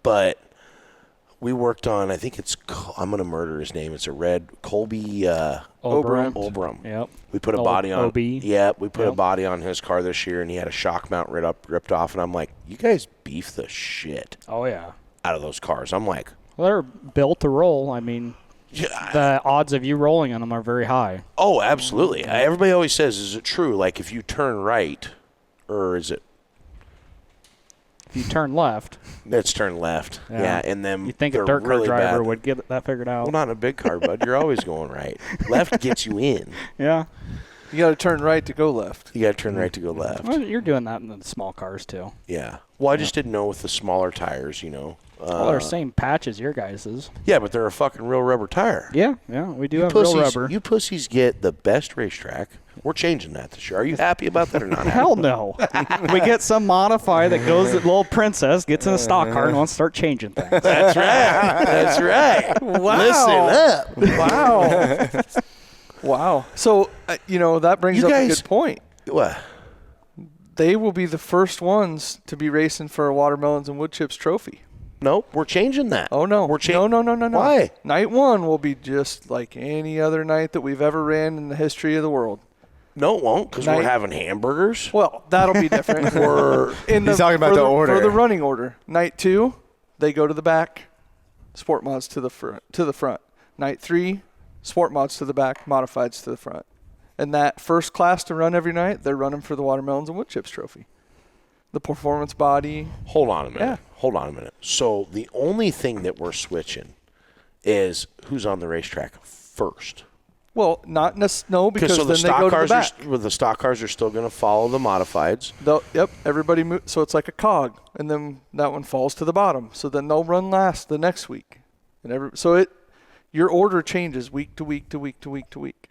But we worked on, I think I'm going to murder his name. It's a red Colby Obram. Yep. We put a body on. OB. Yeah, we put a body on his car this year, and he had a shock mount ripped off. And I'm like, you guys beef the shit Oh, yeah. out of those cars. I'm like, Well, they're built to roll. I mean, the odds of you rolling on them are very high. oh, absolutely. Everybody always says, is it true? Like, if you turn right, or is it? If you turn left, It's turn left. Yeah, and then you'd think a they're dirt car really driver bad. would get that figured out. Well, not in a big car, bud. You're always going right. Left gets you in. Yeah. You got to turn right to go left. You got to turn right to go left. Well, you're doing that in the small cars, too. Yeah. Well, I just didn't know with the smaller tires, Well, they're same patch as your guys'. Yeah, but they're a fucking real rubber tire. Yeah, we do have real rubber. You pussies get the best racetrack. We're changing that this year. Are you happy about that or not? Hell no. We get some modify that goes at little princess, gets in a stock car, and wants to start changing things. That's right. That's right. Wow. Listen up. Wow. Wow. So, that brings You up guys- a good point. What? They will be the first ones to be racing for a Watermelons and Woodchips trophy. Nope, we're changing that. Oh, no. We're changing. No. Why? Night 1 will be just like any other night that we've ever ran in the history of the world. No, it won't, because we're Night- having hamburgers. Well, that'll be different. He's talking about the order. For the running order. Night 2, they go to the back, sport mods to the front. Night 3, sport mods to the back, modifieds to the front. And that first class to run every night, they're running for the Watermelons and Woodchips trophy. The performance body. Hold on a minute. Yeah. Hold on a minute. So the only thing that we're switching is who's on the racetrack first. Well, not no, because so then they go to the back. The stock cars are still going to follow the modifieds. Yep, everybody moves. So it's like a cog, and then that one falls to the bottom. So then they'll run last the next week, and your order changes week to week to week to week to week.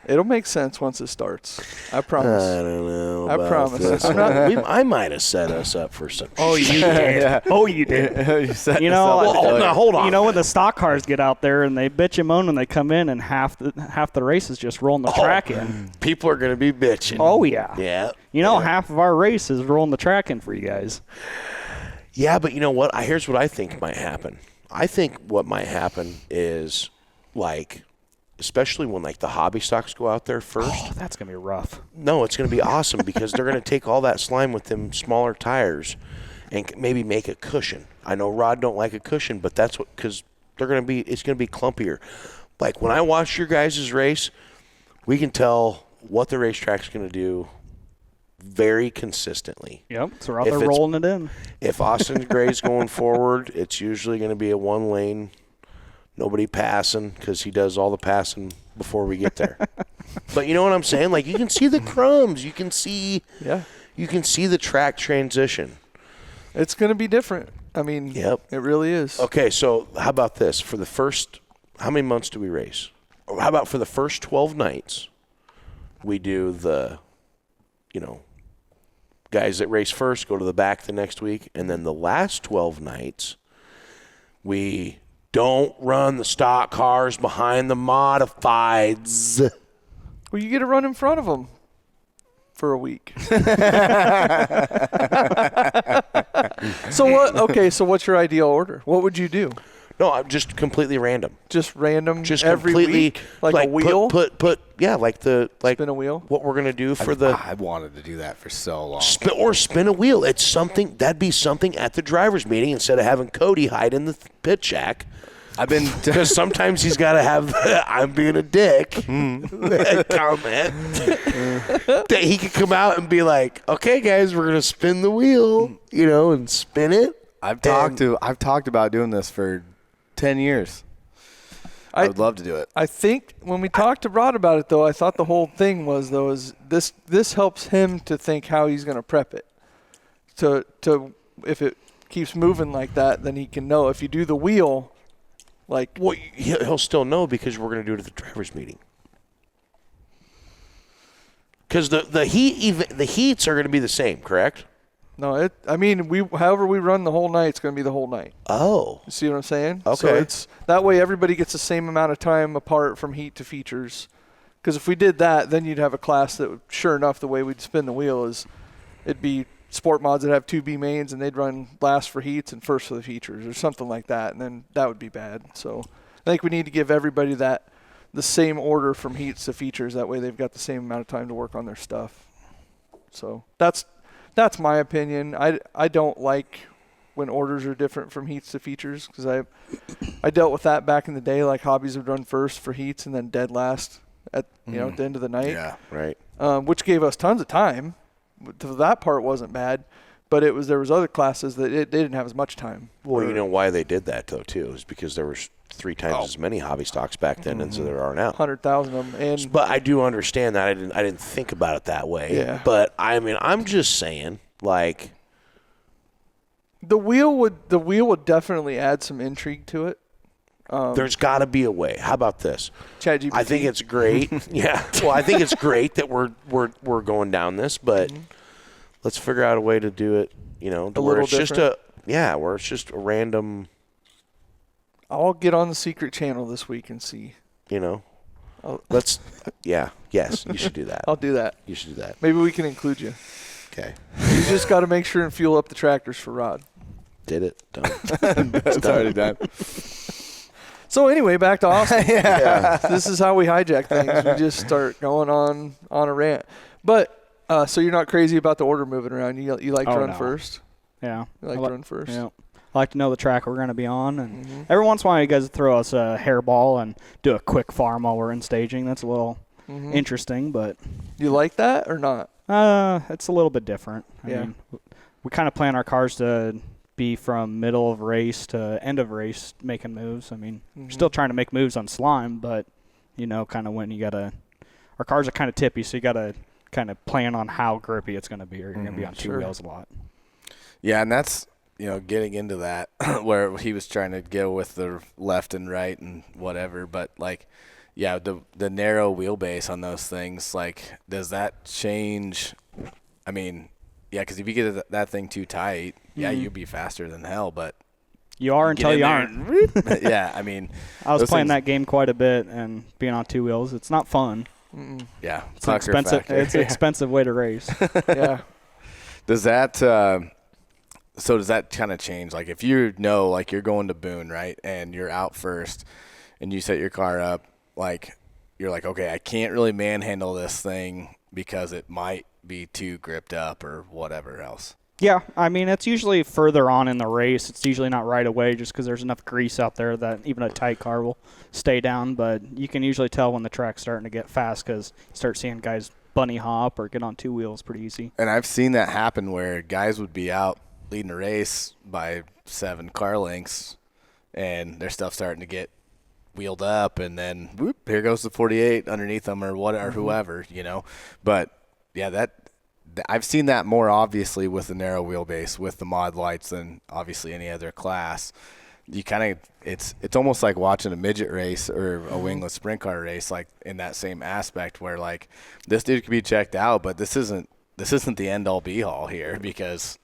It'll make sense once it starts. I promise. I don't know. I about promise. this I'm one. not- I might have set us up for some. Oh, you did. Yeah. Oh, you did. You set You this know, up. Well, now hold on. You know when the stock cars get out there and they bitch and moan when they come in and half the race is just rolling the track in. People are going to be bitching. Oh yeah. Yeah. You know, Yeah. half of our race is rolling the track in for you guys. Yeah, but you know what? Here's what I think might happen. I think what might happen is, like, especially when, like, the hobby stocks go out there first. Oh, that's gonna be rough. No, it's going to be awesome because they're going to take all that slime with them smaller tires and maybe make a cushion. I know Rod don't like a cushion, but that's what, because it's going to be clumpier. Like, when I watch your guys' race, we can tell what the racetrack's going to do very consistently. Yep. So we're out If there it's- rolling it in. If Austin Gray's going forward, it's usually going to be a one lane, nobody passing, because he does all the passing before we get there. But you know what I'm saying? Like, you can see the crumbs. You can see the track transition. It's going to be different. I mean, Yep. it really is. Okay, so how about this? For the first, how many months do we race? Or how about for the first 12 nights, we do the, guys that race first go to the back the next week, and then the last 12 nights, we don't run the stock cars behind the modifieds. Well, you get to run in front of them for a week. So what? Okay, so what's your ideal order? What would you do? No, I'm just completely random. Just random, Just every completely week, like a wheel. Put Spin a wheel. What we're gonna do for the I wanted to do that for so long. spin a wheel. It's something that'd be something at the drivers' meeting instead of having Cody hide in the pit shack. I've been Because sometimes he's got to have the I'm being a dick comment that he could come out and be like, okay, guys, we're going to spin the wheel, and spin it. I've talked about doing this for 10 years. I would love to do it. I think when we talked to Rod about it, though, I thought the whole thing was this helps him to think how he's going to prep it. To if it keeps moving like that, then he can know if you do the wheel. Like, Well, he'll still know because we're going to do it at the drivers' meeting. Because the heats are going to be the same, correct? no, however we run the whole night, it's going to be the whole night. Oh, You see what I'm saying? Okay. So it's that way everybody gets the same amount of time apart from heat to features. Because if we did that, then you'd have a class that, sure enough, the way we'd spin the wheel is it'd be sport mods that have 2B mains and they'd run last for heats and first for the features or something like that, and then that would be bad. So I think we need to give everybody the same order from heats to features. That way they've got the same amount of time to work on their stuff. So that's my opinion. I don't like when orders are different from heats to features because I dealt with that back in the day. Like hobbies would run first for heats and then dead last at at the end of the night. Yeah. right. Which gave us tons of time. That part wasn't bad, but there was other classes that they didn't have as much time. Well, you know why they did that, though, too, is because there was 3 times as many hobby stocks back then as there are now. 100,000 of them, and But I do understand that. I didn't think about it that way. Yeah. But, I mean, I'm just saying, like, the wheel would definitely add some intrigue to it. there's got to be a way. How about this? ChatGPT. I think it's great. Yeah. Well, I think it's great that we're going down this, but let's figure out a way to do it, where little it's just different. where it's just a random, I'll get on the secret channel this week and see. Yes, you should do that. I'll do that. You should do that. Maybe we can include you. Okay. You just got to make sure and fuel up the tractors for Rod. Did it. Done. It's already done. So anyway, back to Austin. Yeah. This is how we hijack things. We just start going on a rant. But so you're not crazy about the order moving around. You like to run no. first. Yeah. You like to run first. Yeah. I like to know the track we're going to be on, and every once in a while you guys throw us a hairball and do a quick farm while we're in staging. That's a little interesting, but You like that or not? it's a little bit different. I Yeah. mean, we kind of plan our cars to be from middle of race to end of race making moves. I mean, we're still trying to make moves on slime, but kind of when you got to – our cars are kind of tippy, so you got to kind of plan on how grippy it's going to be, or you're going to be on two Sure. wheels a lot. Yeah, and that's getting into that where he was trying to go with the left and right and whatever, but like, yeah, the narrow wheelbase on those things, like, does that change? I mean, yeah, because if you get that thing too tight, yeah, you'd be faster than hell, but you are until you aren't. Yeah, I mean, I was playing that game quite a bit, and being on two wheels, it's not fun. Yeah, it's an expensive. It's an expensive way to race. Yeah. Does that does that kind of change? Like, if like you're going to Boone, right, and you're out first, and you set your car up, like, you're like, okay, I can't really manhandle this thing because it might be too gripped up or whatever else. Yeah, I mean, it's usually further on in the race. It's usually not right away just because there's enough grease out there that even a tight car will stay down. But you can usually tell when the track's starting to get fast because you start seeing guys bunny hop or get on two wheels pretty easy. And I've seen that happen where guys would be out leading a race by 7 car lengths and their stuff's starting to get wheeled up, and then whoop, here goes the 48 underneath them or whatever, whoever, But, yeah, I've seen that more obviously with the narrow wheelbase, with the mod lights, than obviously any other class. You kind of it's almost like watching a midget race or a wingless sprint car race, like in that same aspect where, like, this dude could be checked out, but this isn't the end all be all here because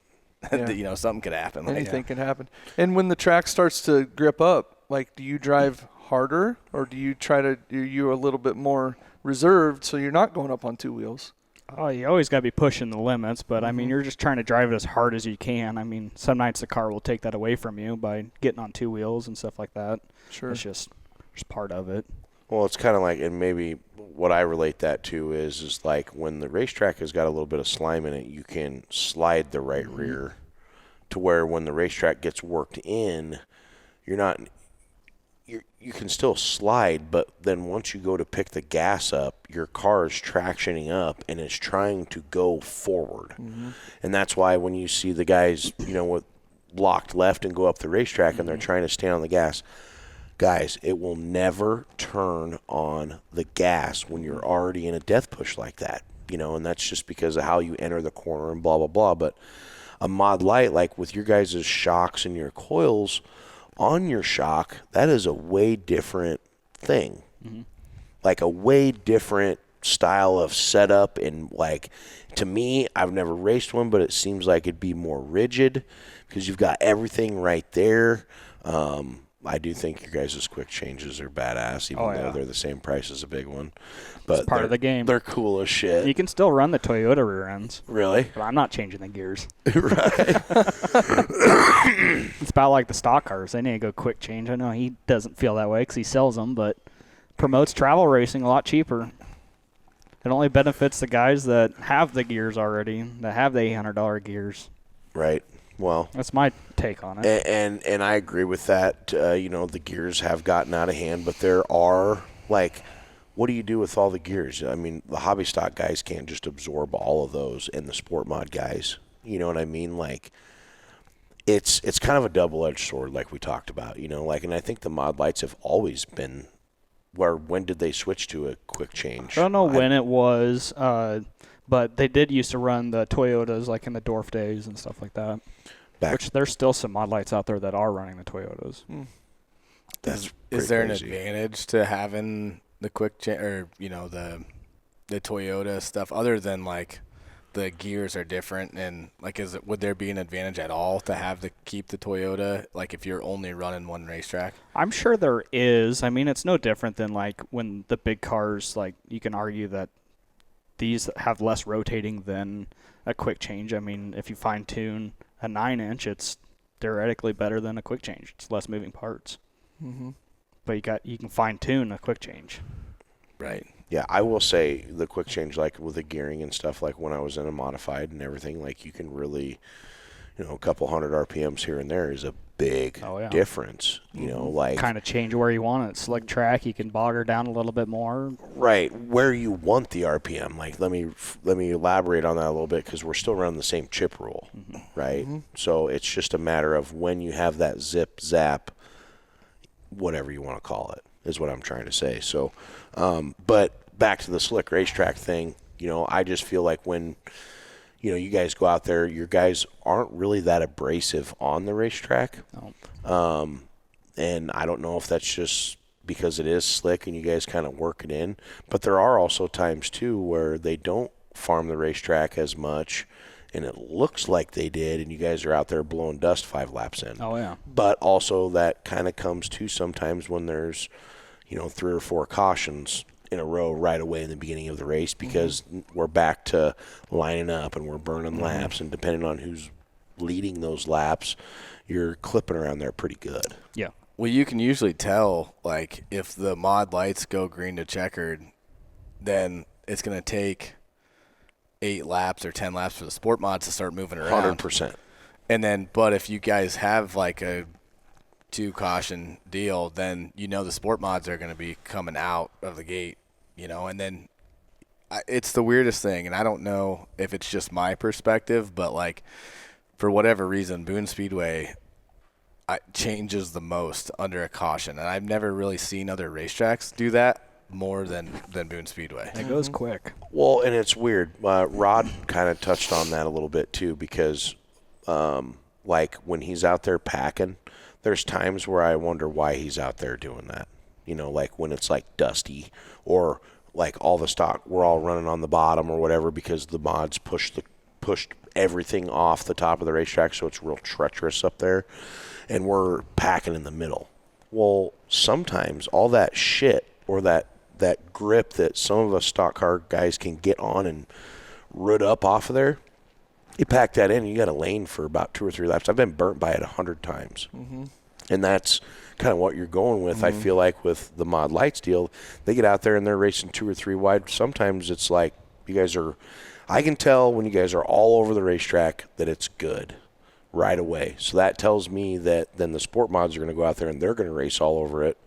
something could happen. Anything can happen. And when the track starts to grip up, like, do you drive harder or do you a little bit more reserved so you're not going up on two wheels? Oh, you always got to be pushing the limits, but, I mean, you're just trying to drive it as hard as you can. I mean, some nights the car will take that away from you by getting on two wheels and stuff like that. Sure. It's just part of it. Well, it's kind of like, and maybe what I relate that to is like when the racetrack has got a little bit of slime in it, you can slide the right rear to where when the racetrack gets worked in, you can still slide, but then once you go to pick the gas up, your car is tractioning up and is trying to go forward. And that's why when you see the guys, with locked left and go up the racetrack and they're trying to stay on the gas, guys, it will never turn on the gas when you're already in a death push like that, and that's just because of how you enter the corner and blah, blah, blah. But a mod light, like with your guys' shocks and your coils on your shock, that is a way different thing. Like a way different style of setup. And, like, to me, I've never raced one, but it seems like it'd be more rigid because you've got everything right there. I do think your guys' quick changes are badass, even though they're the same price as a big one. But it's part of the game. They're cool as shit. You can still run the Toyota rear ends. Really? But I'm not changing the gears. Right. It's about like the stock cars. They need to go quick change. I know he doesn't feel that way because he sells them, but promotes travel racing a lot cheaper. It only benefits the guys that have the gears already, that have the $800 gears. Right. Well, that's my take on it. And I agree with that. The gears have gotten out of hand, but there are, like, what do you do with all the gears? I mean, the hobby stock guys can't just absorb all of those, and the sport mod guys, you know what I mean? Like, it's kind of a double-edged sword, like we talked about, and I think the mod lights have always been when did they switch to a quick change? I don't know when it was, but they did used to run the Toyotas, like in the Dorf days and stuff like that. Which there's still some mod lights out there that are running the Toyotas. Is there an advantage to having the quick change or the Toyota stuff other than, like, the gears are different, and, like, would there be an advantage at all to keep the Toyota, like, if you're only running one racetrack? I'm sure there is. I mean, it's no different than, like, when the big cars, like, you can argue that these have less rotating than a quick change. I mean, if you fine tune a 9-inch, it's theoretically better than a quick change. It's less moving parts. But you can fine tune a quick change. Right. Yeah, I will say the quick change, like with the gearing and stuff, like when I was in a modified and everything, like you can really, a couple hundred RPMs here and there is a big difference. Like kind of change where you want it. Slick track, you can bog her down a little bit more. Right, where you want the RPM. Like let me elaborate on that a little bit because we're still running the same chip rule, right? So it's just a matter of when you have that zip zap, whatever you want to call it, is what I'm trying to say. So, but back to the slick racetrack thing, I just feel like when you guys go out there, your guys aren't really that abrasive on the racetrack. No. And I don't know if that's just because it is slick and you guys kind of work it in. But there are also times, too, where they don't farm the racetrack as much, and it looks like they did, and you guys are out there blowing dust 5 laps in. Oh, yeah. But also that kind of comes, too, sometimes when there's, 3 or 4 cautions in a row right away in the beginning of the race because we're back to lining up and we're burning laps, and depending on who's leading those laps, you're clipping around there pretty good. Yeah. Well, you can usually tell, like, if the mod lights go green to checkered, then it's going to take 8 laps or 10 laps for the sport mods to start moving around. 100%. And then, but if you guys have, like, a 2 caution deal, then the sport mods are going to be coming out of the gate, and then it's the weirdest thing, and I don't know if it's just my perspective, but, like, for whatever reason, Boone Speedway changes the most under a caution, and I've never really seen other racetracks do that more than Boone Speedway. It goes quick. Well, and it's weird. Rod kind of touched on that a little bit too, because like when he's out there packing, there's times where I wonder why he's out there doing that. Like when it's like dusty, or like all the stock, we're all running on the bottom or whatever because the mods pushed everything off the top of the racetrack, so it's real treacherous up there, and we're packing in the middle. Well, sometimes all that shit or that grip that some of us stock car guys can get on and root up off of there, you pack that in and you got a lane for about 2 or 3 laps. I've been burnt by it 100 times. And that's kind of what you're going with. I feel like with the Mod Lights deal, they get out there and they're racing 2 or 3 wide. Sometimes it's like you guys are – I can tell when you guys are all over the racetrack that it's good right away. So that tells me that then the sport mods are going to go out there and they're going to race all over it,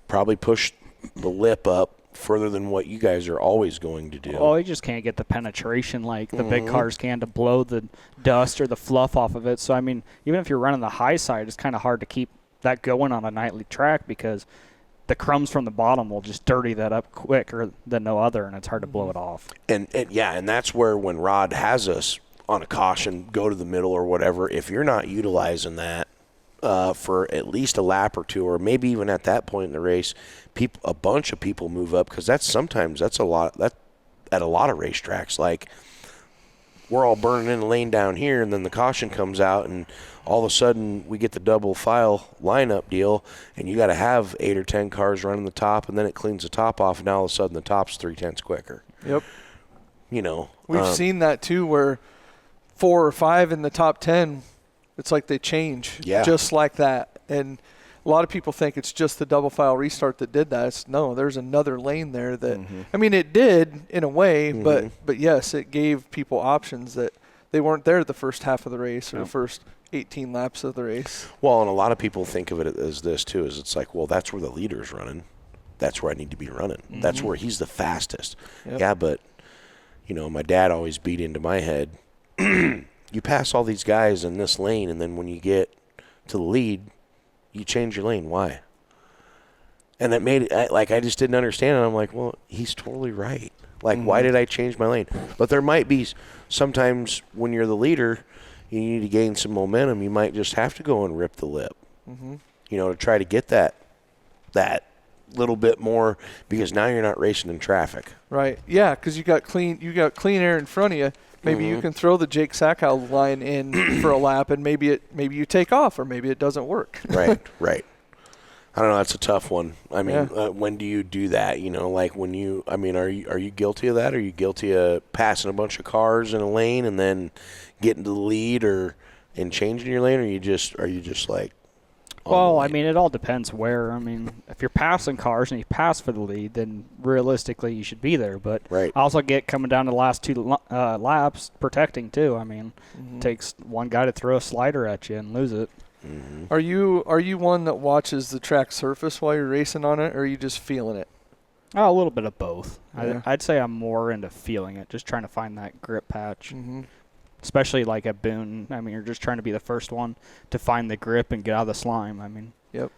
probably push the lip up further than what you guys are always going to do. Oh, you just can't get the penetration like the big cars can to blow the dust or the fluff off of it. So, I mean, even if you're running the high side, it's kind of hard to keep that going on a nightly track because the crumbs from the bottom will just dirty that up quicker than no other, and it's hard to blow it off. And that's where when Rod has us on a caution, go to the middle or whatever, if you're not utilizing that for at least a lap or 2, or maybe even at that point in the race, a bunch of people move up, because that's a lot. That at a lot of racetracks, like we're all burning in a lane down here, and then the caution comes out, and all of a sudden we get the double file lineup deal, and you got to have 8 or 10 cars running the top, and then it cleans the top off, and now all of a sudden the top's 3/10 quicker. Yep. We've seen that too, where 4 or 5 in the top 10, it's like they change just like that. And a lot of people think it's just the double file restart that did that. No, there's another lane there that, I mean, it did in a way, but yes, it gave people options that they weren't there the first half of the race or the first 18 laps of the race. Well, and a lot of people think of it as this too, is it's like, well, that's where the leader's running. That's where I need to be running. That's where he's the fastest. Yep. Yeah, but, my dad always beat into my head, you pass all these guys in this lane, and then when you get to the lead, you change your lane. Why? And that made it, I just didn't understand it. I'm like, well, he's totally right. Like, why did I change my lane? But there might be sometimes when you're the leader, you need to gain some momentum. You might just have to go and rip the lip, to try to get that little bit more, because now you're not racing in traffic. Right. Yeah, because you got clean air in front of you. Maybe you can throw the Jake Sackhow line in for a lap, and maybe you take off, or maybe it doesn't work. Right. I don't know. That's a tough one. I mean, when do you do that? Like when you. I mean, are you guilty of that? Are you guilty of passing a bunch of cars in a lane and then getting to the lead, and changing your lane, or are you just like? Well, I mean, it all depends where. I mean, if you're passing cars and you pass for the lead, then realistically you should be there. But I also get coming down to the last 2 laps protecting too. I mean, it takes one guy to throw a slider at you and lose it. Are you one that watches the track surface while you're racing on it, or are you just feeling it? Oh, a little bit of both. Yeah. I'd say I'm more into feeling it, just trying to find that grip patch. Especially like at Boone. I mean, you're just trying to be the first one to find the grip and get out of the slime. I mean. Yep.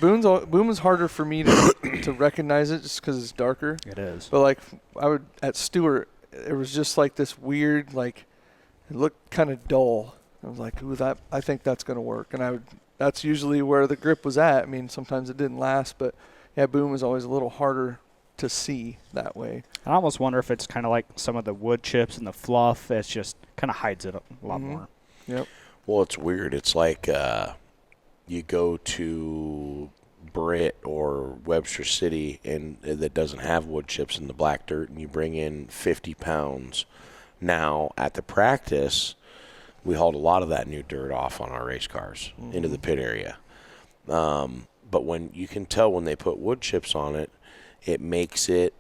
Boone was harder for me to recognize it just because it's darker. It is. But like at Stewart, it was just like this weird, like it looked kind of dull. I was like, ooh, I think that's going to work. And that's usually where the grip was at. I mean, sometimes it didn't last, but yeah, Boone was always a little harder to see that way. I almost wonder if it's kind of like some of the wood chips and the fluff. It's just kind of hides it a lot more. Yep. Well, it's weird. It's like you go to Britt or Webster City and that doesn't have wood chips in the black dirt, and you bring in 50 pounds. Now, at the practice, we hauled a lot of that new dirt off on our race cars into the pit area. But when you can tell when they put wood chips on it, it makes it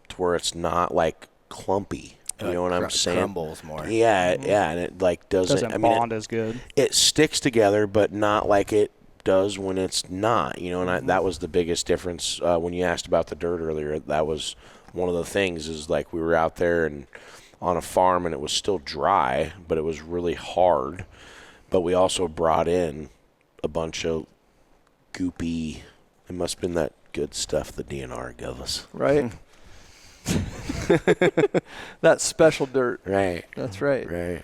to where it's not like clumpy. You know what I'm saying? Crumbles more. Yeah, and it like doesn't bond as good. It sticks together, but not like it does when it's not. You know, and that was the biggest difference when you asked about the dirt earlier. That was one of the things is like we were out there and on a farm and it was still dry, but it was really hard. But we also brought in a bunch of goopy. It must have been that good stuff the DNR gave us. Right. That special dirt. Right. That's right. Right.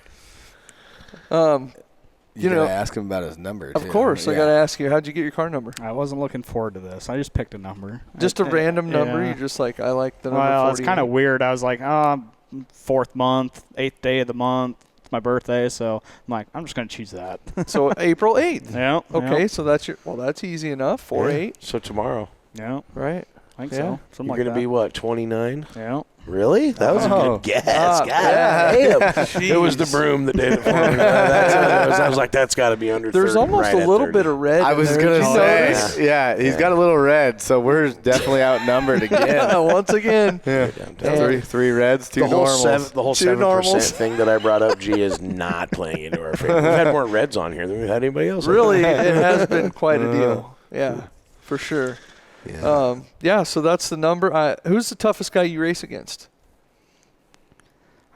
You gotta ask him about his number. Of course, I gotta ask you. How'd you get your car number? I wasn't looking forward to this. I just picked a number. Just a random number. Yeah. You're just like, I like the number. Well, 40. it's kind of weird. I was like, 4th month, 8th day of the month. It's my birthday, so I'm like, I'm just gonna choose that. So April 8th. Yeah. Okay, yeah. so that's easy enough. 4/8. So tomorrow. Yeah. Right. I think Yeah. so. Something You're like going to be, what, 29? Yeah. Really? That was a good guess. God yeah. damn. It was the broom that did it for me. I was like, that's got to be under 30. There's almost right a little 30. bit of red. I was in there. going Did to you say, notice? yeah, he's got a little red, so we're definitely outnumbered again. Once again. Yeah. And Three reds, two The whole normals. the whole Two 7% normals. thing that I brought up, G, is not playing into our favor. We've had more reds on here than we've had anybody else. Really, it has been quite a deal. Yeah, for sure. Yeah. So that's the number. Who's the toughest guy you race against?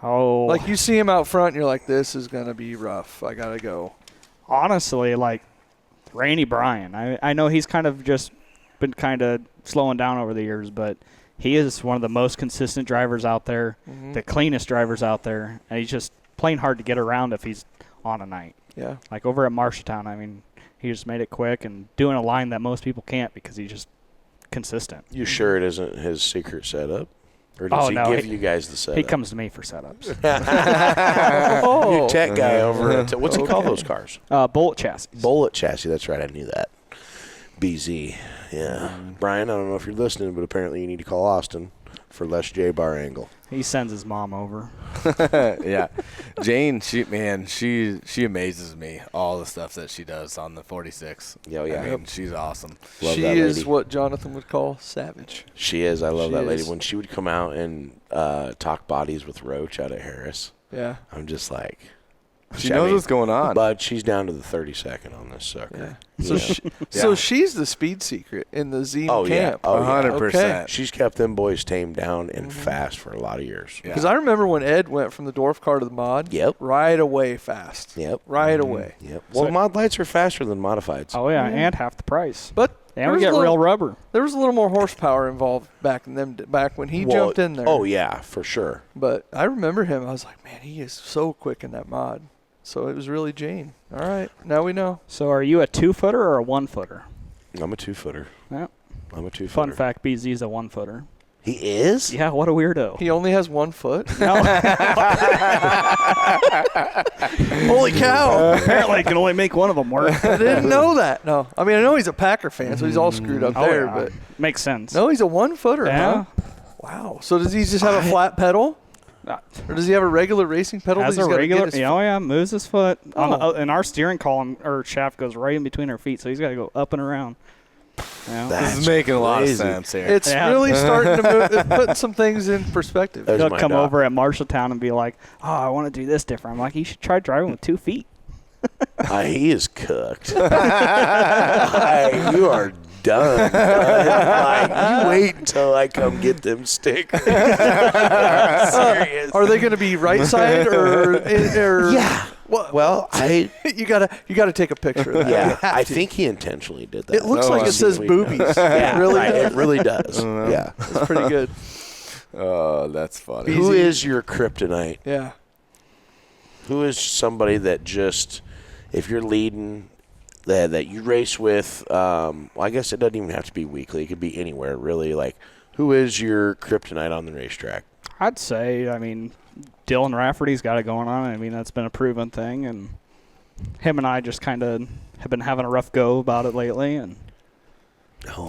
Oh. Like you see him out front, and you're like, this is going to be rough. I got to go. Honestly, like Rainey Bryan. I know he's kind of just been kind of slowing down over the years, but he is one of the most consistent drivers out there, the cleanest drivers out there, and he's just plain hard to get around if he's on a night. Yeah. Like over at Marshalltown, I mean, he just made it quick and doing a line that most people can't because he's just consistent. You sure it isn't his secret setup? Or does he give you guys the setup? He comes to me for setups. You tech guy over at what's he call those cars? Bullet chassis. Bullet chassis. That's right. I knew that. BZ. Yeah. Brian, I don't know if you're listening, but apparently you need to call Austin for less J-bar angle. He sends his mom over. Yeah. Jane, she amazes me, all the stuff that she does on the 46. Oh, yeah. I mean, she's awesome. Love She that is lady. what Jonathan would call savage. She is. I love She that lady. is. When she would come out and talk bodies with Roach out at Harris, Yeah. I'm just like, She knows what's going on. But she's down to the 32nd on this sucker. Yeah. So, Yeah. so she's the speed secret in the Zine Oh, yeah. camp. Oh, yeah. 100%. She's kept them boys tamed down and fast for a lot of years. Yeah. Because I remember when Ed went from the dwarf car to the mod. Yep. Right away fast. Yep. Right away. Yep. Well, mod lights are faster than modifieds. Oh, yeah, and half the price. But And we get real rubber. There was a little more horsepower involved back when he jumped in there. Oh, yeah, for sure. But I remember him. I was like, man, he is so quick in that mod. So it was really Jane. All right. Now we know. So are you a 2-footer or a 1-footer? I'm a 2-footer. Yeah. I'm a 2-footer. Fun fact, BZ's a 1-footer. He is? Yeah, what a weirdo. He only has 1 foot. No. Holy cow. Apparently, he can only make one of them work. I didn't know that. No. I mean, I know he's a Packer fan, so he's all screwed up there. Yeah. But Makes sense. no, he's a 1-footer, Yeah. huh? Wow. So does he just have a flat pedal? Or does he have a regular racing pedal? Has that he's a gotta regular, get his yeah, moves his foot. Oh. And our steering column or shaft goes right in between our feet, so he's got to go up and around. Yeah. This is making a lot of crazy. sense here. It's Yeah. really starting to move, it's putting some things in perspective. There's He'll my come dog. over at Marshalltown and be like, "Oh, I want to do this different." I'm like, "You should try driving with 2 feet." He is cooked. You are done. Like, you wait until I come get them stickers. Serious. Are they going to be right side or Yeah. Well, you gotta take a picture of that. yeah, You have I to. think he intentionally did that. It looks like it says boobies. Yeah, It really right, does. it really does. Yeah. It's pretty good. Oh, that's funny. Who is your kryptonite? Yeah. Who is somebody that just, if you're leading, that you race with, well, I guess it doesn't even have to be weekly. It could be anywhere, really. Like, who is your kryptonite on the racetrack? I'd say, Dylan Rafferty's got it going on. That's been a proven thing, and him and I just kind of have been having a rough go about it lately, and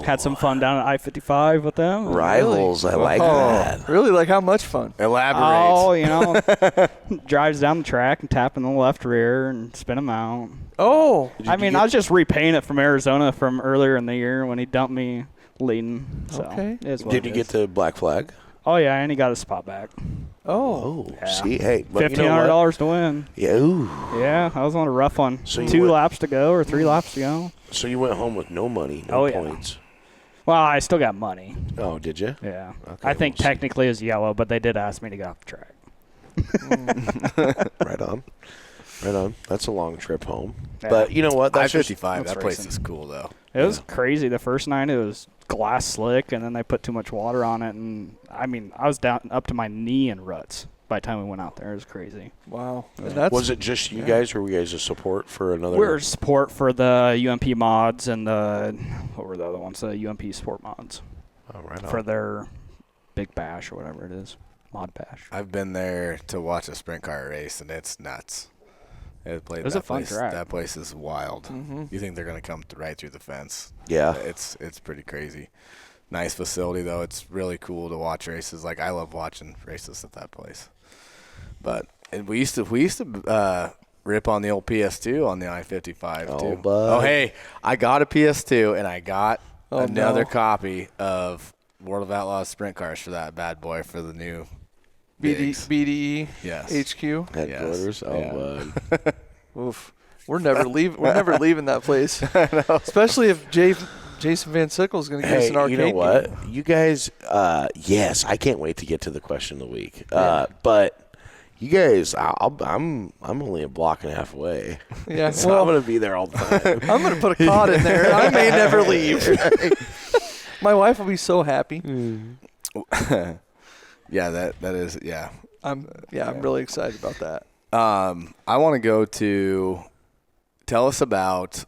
had some fun down at I-55 with them. Rivals, really? I like that. Really? Like how much fun? Elaborate. Oh, drives down the track and tapping the left rear and spin him out. Oh. I was just repaying it from Arizona from earlier in the year when he dumped me leading. So Okay. Did you get the black flag? Oh, yeah, and he got his spot back. Oh. Yeah. See, hey. But $1,500 to win. Yeah, ooh. Yeah, that was on a rough one. So 2 laps to go or 3 laps to go. So you went home with no money, no points. Well, I still got money. Oh, did you? Yeah. Okay, I think technically it was yellow, but they did ask me to get off the track. Right on. Right on. That's a long trip home. Yeah. But you know what? That's I-55, that place racing. is cool, though. It was crazy. The first night it was glass slick, and then they put too much water on it. And, I was down up to my knee in ruts by the time we went out there. It was crazy. Wow. Yeah. And that's, was it just you guys, or were you guys a support for another? We're support for the UMP mods and what were the other ones? The UMP sport mods. Oh, right on. For their big bash or whatever it is. Mod bash. I've been there to watch a sprint car race, and it's nuts. It was a fun track. That place is wild. Mm-hmm. You think they're going to come right through the fence. Yeah. It's pretty crazy. Nice facility, though. It's really cool to watch races. Like, I love watching races at that place. But we used to rip on the old PS2 on the I-55 too. Bud. Oh, hey, I got a PS2 and I got another copy of World of Outlaws sprint cars for that bad boy for the new BDE yes. HQ headquarters. Yes. Oh, yeah. bud. Oof. We're never leaving that place. Especially if Jason Van Sickle's going to get us an arcade. You know what? game. You guys, yes, I can't wait to get to the question of the week. But you guys, I'm only a block and a half away. Yeah, so well, I'm going to be there all the time. I'm going to put a cot in there. I may never leave. My wife will be so happy. Yeah, that is yeah. I'm really excited about that. I want to go to tell us about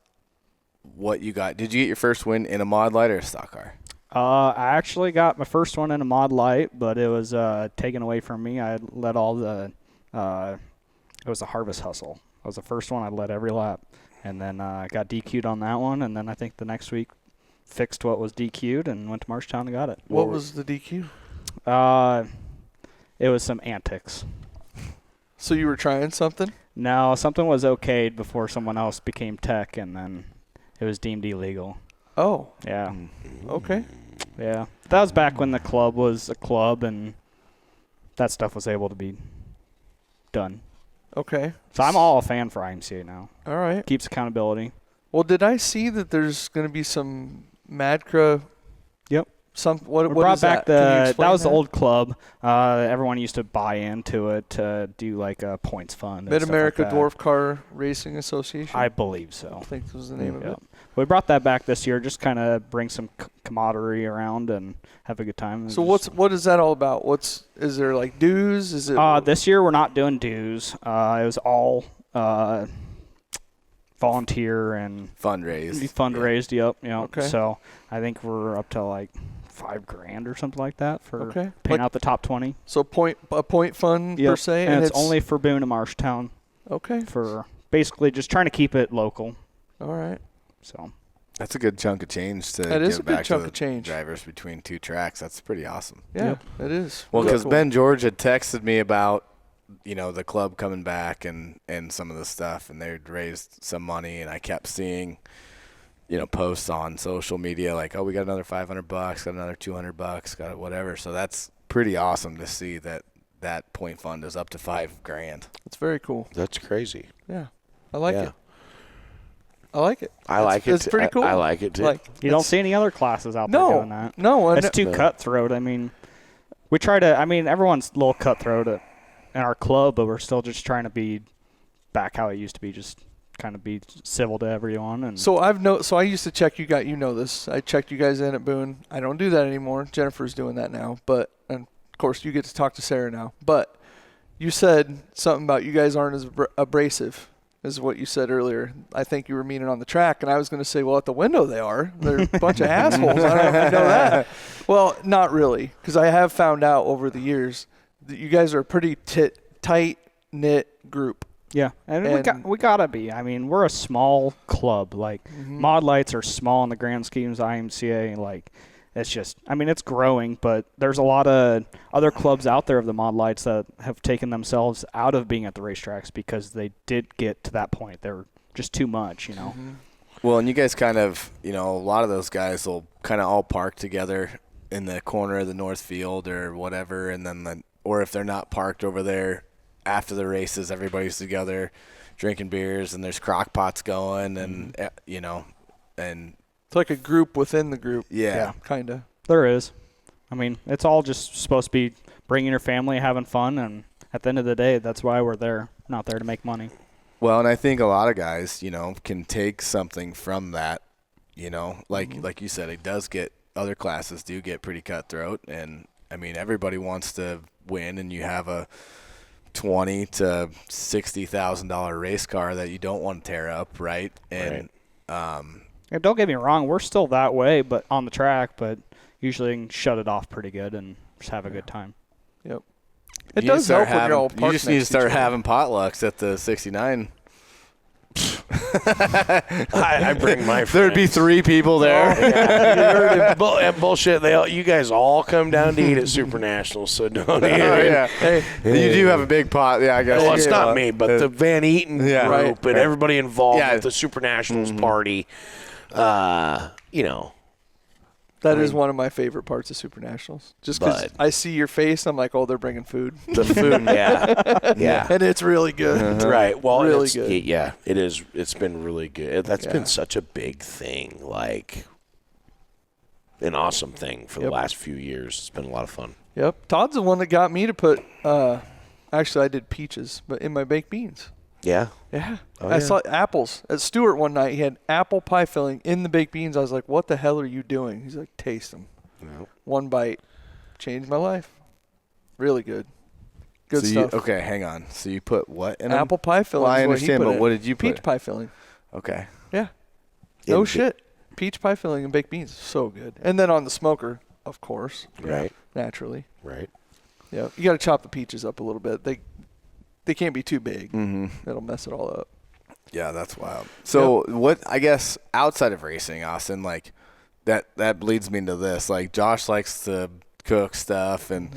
what you got. Did you get your first win in a mod light or a stock car? I actually got my first one in a mod light, but it was taken away from me. I led all the it was a harvest hustle. That was the first one I led every lap, and then I got DQ'd on that one, and then I think the next week fixed what was DQ'd and went to Marshtown and got it. What was the DQ? It was some antics. So you were trying something? No, something was okayed before someone else became tech, and then it was deemed illegal. Oh. Yeah. Okay. Yeah. That was back when the club was a club, and that stuff was able to be done. Okay. So I'm all a fan for IMCA now. All right. Keeps accountability. Well, did I see that there's going to be some MADCRA? Yep. What brought is back that? That was the old club. Everyone used to buy into it to do like a points fund. Mid-America like Dwarf Car Racing Association? I believe so. I think that was the name of it. We brought that back this year, just kind of bring some camaraderie around and have a good time. So what is that all about? Is there like dues? Is it? This year we're not doing dues. It was all volunteer and fundraised. Yep. Okay. So I think we're up to like $5,000 or something like that for paying like, out the top 20. So a point fund per se, and it's only for Boone and Marshtown. Okay. For basically just trying to keep it local. All right. So that's a good chunk of change to that is a give back good chunk to of change. Drivers between two tracks. That's pretty awesome. Yeah, it is. Well, because cool. Ben George had texted me about the club coming back and some of the stuff, and they'd raised some money, and I kept seeing posts on social media like, oh, we got another $500, got another $200, got whatever. So that's pretty awesome to see that point fund is up to $5,000. It's very cool. That's crazy. Yeah, I like it. I like it. It's pretty cool. I like it too. You don't see any other classes out there doing that. No, it's too cutthroat. I mean, we try to. everyone's a little cutthroat in our club, but we're still just trying to be back how it used to be. Just kind of be civil to everyone. And so I used to check you guys. You know this. I checked you guys in at Boone. I don't do that anymore. Jennifer's doing that now. But and of course you get to talk to Sarah now. But You said something about you guys aren't as abrasive, is what you said earlier. I think you were meaning on the track, and I was going to say, well, at the window they are. They're a bunch of assholes. I don't know if you know that. Well, not really, because I have found out over the years that you guys are a pretty tight-knit group. Yeah, and we gotta be. I mean, we're a small club. Like Mod Lights are small in the grand schemes of IMCA. Like, it's just, I mean, it's growing, but there's a lot of other clubs out there of the Mod Lights that have taken themselves out of being at the racetracks because they did get to that point. They're just too much, you know. Well, and you guys kind of, a lot of those guys will kind of all park together in the corner of the north field or whatever, and then or if they're not parked over there after the races, everybody's together drinking beers and there's crock pots going and and it's like a group within the group. Yeah. Kind of. There is. I mean, it's all just supposed to be bringing your family, having fun, and at the end of the day, that's why we're there, not there to make money. Well, and I think a lot of guys, can take something from that, like you said, other classes do get pretty cutthroat, and I mean, everybody wants to win, and you have a $20,000 to $60,000 race car that you don't want to tear up, right? And And don't get me wrong, we're still that way, but on the track, but usually you can shut it off pretty good and just have a good time. Yep. It does help when you're all parked. You just need to start having potlucks at the 69. I bring my friends. There'd be 3 people there. And bullshit. You guys all come down to eat at Super Nationals, so don't even. Hey, you do have a big pot. Yeah, I guess. Well, it's not me, but the Van Eaton group and everybody involved with the Super Nationals party. That is one of my favorite parts of Super Nationals. Just because I see your face, I'm like, oh, they're bringing food. The food, yeah. And it's really good. Right. Well, really good. It is. It's been really good. That's been such a big thing, like an awesome thing for the last few years. It's been a lot of fun. Yep. Todd's the one that got me to put, actually I did peaches, but in my baked beans. Yeah? Yeah. I saw apples. At Stewart one night, he had apple pie filling in the baked beans. I was like, what the hell are you doing? He's like, taste them. Yep. One bite. Changed my life. Really good. Good stuff. Okay, hang on. So you put what in apple pie filling? Well, I understand, but what did you put? Peach pie filling. Okay. Yeah. No shit. Peach pie filling and baked beans. So good. And then on the smoker, of course. Right. Naturally. Right. Yeah. You got to chop the peaches up a little bit. They can't be too big. It'll mess it all up. Yeah, that's wild. So what, I guess, outside of racing, Austin, like that leads me into this. Like Josh likes to cook stuff and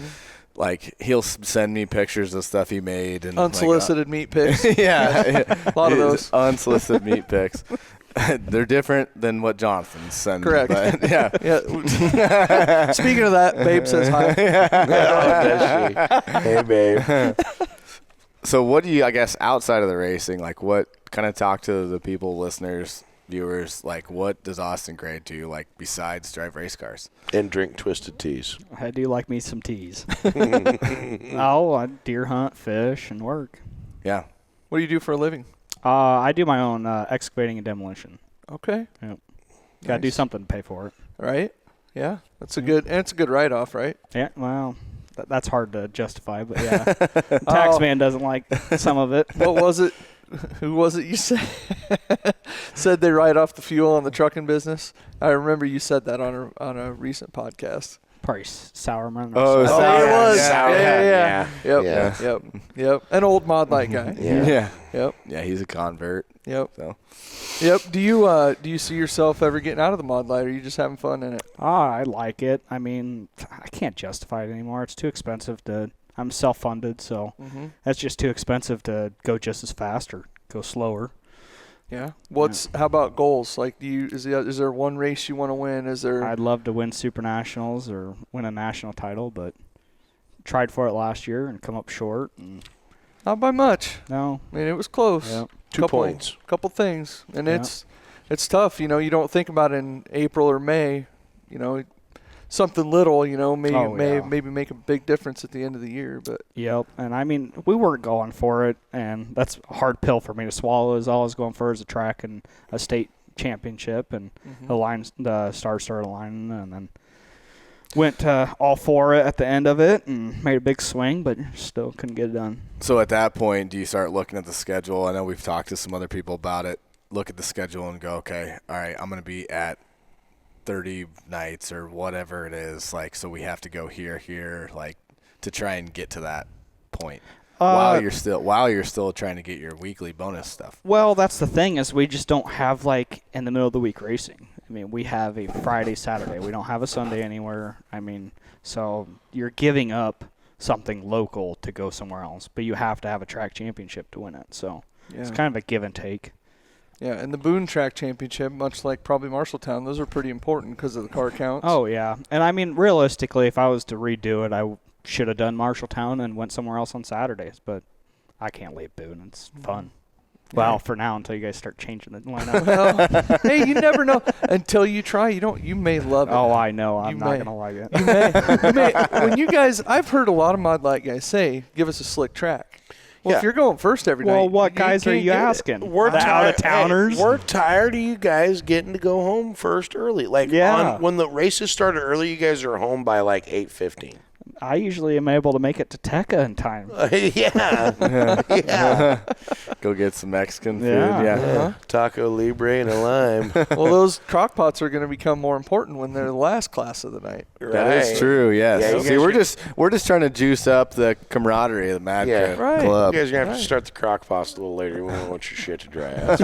like he'll send me pictures of stuff he made. And unsolicited meat pics. Yeah. A lot of those. Unsolicited meat pics. They're different than what Jonathan's sending. Correct. But, yeah. Speaking of that, babe says hi. Hey, babe. So what do you, I guess, outside of the racing, like what kind of talk to the people, listeners, viewers, like what does Austin Gray do, like besides drive race cars? And drink twisted teas. I do like me some teas. I deer hunt, fish, and work. Yeah. What do you do for a living? I do my own excavating and demolition. Okay. Yep. Got to do something to pay for it. Right? Yeah. That's a good, and it's a good write-off, right? Yeah, well, that's hard to justify, but yeah. Taxman doesn't like some of it. What was it? Who was it you said they write off the fuel on the trucking business? I remember you said that on a recent podcast. Probably Sourman. Oh, it was. Yeah. Yeah. Yep. An old Mod Light guy. Yeah. Yep. Yeah, he's a convert. Yep. So. Yep. Do you see yourself ever getting out of the Mod Light, or are you just having fun in it? I like it. I mean, I can't justify it anymore. It's too expensive I'm self-funded, so that's just too expensive to go just as fast or go slower. Yeah. How about goals? Like, is there one race you want to win? I'd love to win Super Nationals or win a national title, but tried for it last year and come up short. And not by much. No. I mean, it was close. Yep. 2 points. Couple things, and it's tough. You don't think about it in April or May. Something little. Maybe make a big difference at the end of the year. But yep. And I mean, we weren't going for it, and that's a hard pill for me to swallow. Is all I was going for is a track and a state championship, and the stars started aligning, and then went all for it at the end of it and made a big swing, but still couldn't get it done. So at that point, do you start looking at the schedule? I know we've talked to some other people about it. Look at the schedule and go, okay, all right, I'm going to be at 30 nights or whatever it is. Like, so we have to go here, like, to try and get to that point. While you're still trying to get your weekly bonus stuff. Well, that's the thing is we just don't have like in the middle of the week racing. I mean, we have a Friday, Saturday. We don't have a Sunday anywhere. I mean, so you're giving up something local to go somewhere else, but you have to have a track championship to win it. So it's kind of a give and take. Yeah, and the Boone Track Championship, much like probably Marshalltown, those are pretty important because of the car counts. Oh, yeah. And I mean, realistically, if I was to redo it, I should have done Marshalltown and went somewhere else on Saturdays, but I can't leave Boone. It's fun. Well, for now, until you guys start changing the lineup. Well, hey, you never know until you try. You may love it. Oh, I know. I'm not gonna like it. You may. When you guys, I've heard a lot of Mod Light guys say, "Give us a slick track." Well, if you're going first every night, well, what guys are you asking? We're the out-of-towners. Hey, we're tired of you guys getting to go home first early. Like when the races started early, you guys are home by like 8:15. I usually am able to make it to Teca in time. Yeah. Go get some Mexican food. Yeah. Taco Libre and a lime. Well, those crock pots are going to become more important when they're the last class of the night. Right. That is true. Yes. Yeah, See, we're just trying to juice up the camaraderie of the MADCRA club. You guys are going to have to start the crock pots a little later. We don't want your shit to dry out.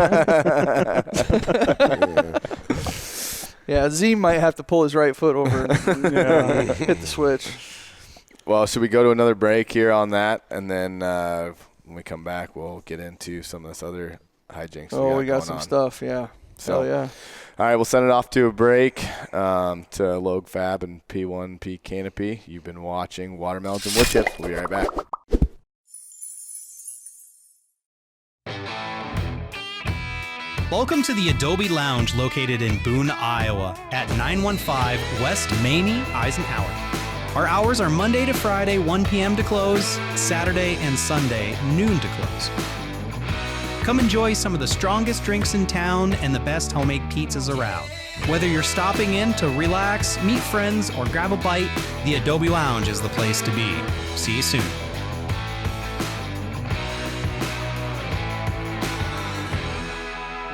Yeah, Z might have to pull his right foot over and hit the switch. Well, should we go to another break here on that, and then when we come back, we'll get into some of this other hijinks. Oh, we got some stuff, yeah. So, yeah. All right, we'll send it off to a break to Logue Fab and P1P Canopy. You've been watching Watermelons and Woodchips. We'll be right back. Welcome to the Adobe Lounge located in Boone, Iowa at 915 West Maney, Eisenhower. Our hours are Monday to Friday, 1 p.m. to close, Saturday and Sunday, noon to close. Come enjoy some of the strongest drinks in town and the best homemade pizzas around. Whether you're stopping in to relax, meet friends, or grab a bite, the Adobe Lounge is the place to be. See you soon.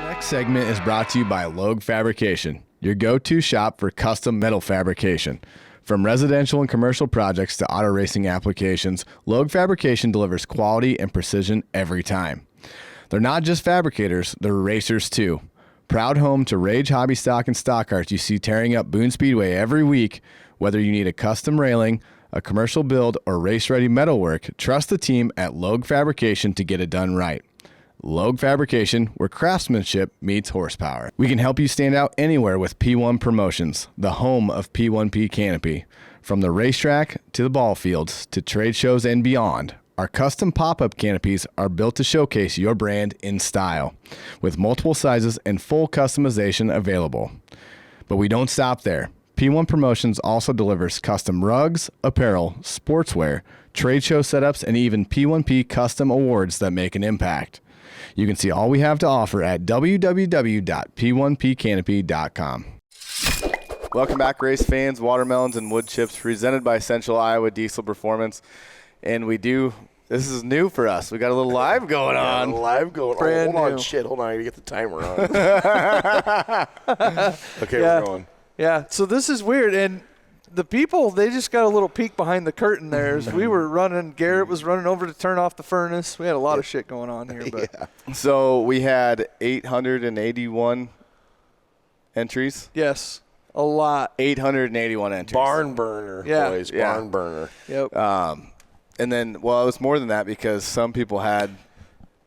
Next segment is brought to you by Logue Fabrication, your go-to shop for custom metal fabrication. From residential and commercial projects to auto racing applications, Logue Fabrication delivers quality and precision every time. They're not just fabricators, they're racers too. Proud home to Rage Hobby Stock and stock carts you see tearing up Boone Speedway every week. Whether you need a custom railing, a commercial build, or race-ready metalwork, trust the team at Logue Fabrication to get it done right. Logue Fabrication, where craftsmanship meets horsepower. We can help you stand out anywhere with P1 Promotions, the home of P1P Canopy. From the racetrack to the ball fields to trade shows and beyond, our custom pop-up canopies are built to showcase your brand in style, with multiple sizes and full customization available. But we don't stop there. P1 Promotions also delivers custom rugs, apparel, sportswear, trade show setups, and even P1P custom awards that make an impact. You can see all we have to offer at www.p1pcanopy.com. Welcome back, race fans. Watermelons and Woodchips, presented by Central Iowa Diesel Performance. And this is new for us. We got a little live going on. Live going Brand on. Hold new. on, shit. Hold on. I got to get the timer on. Okay, Yeah. we're going. Yeah, so this is weird. And the people, they just got a little peek behind the curtain there. As we were running, Garrett was running over to turn off the furnace. We had a lot of shit going on here. But So we had 881 entries. yes, a lot. 881 entries. Barn burner, Yeah. boys. Yeah. Barn burner. Yep. And then, well, it was more than that because some people had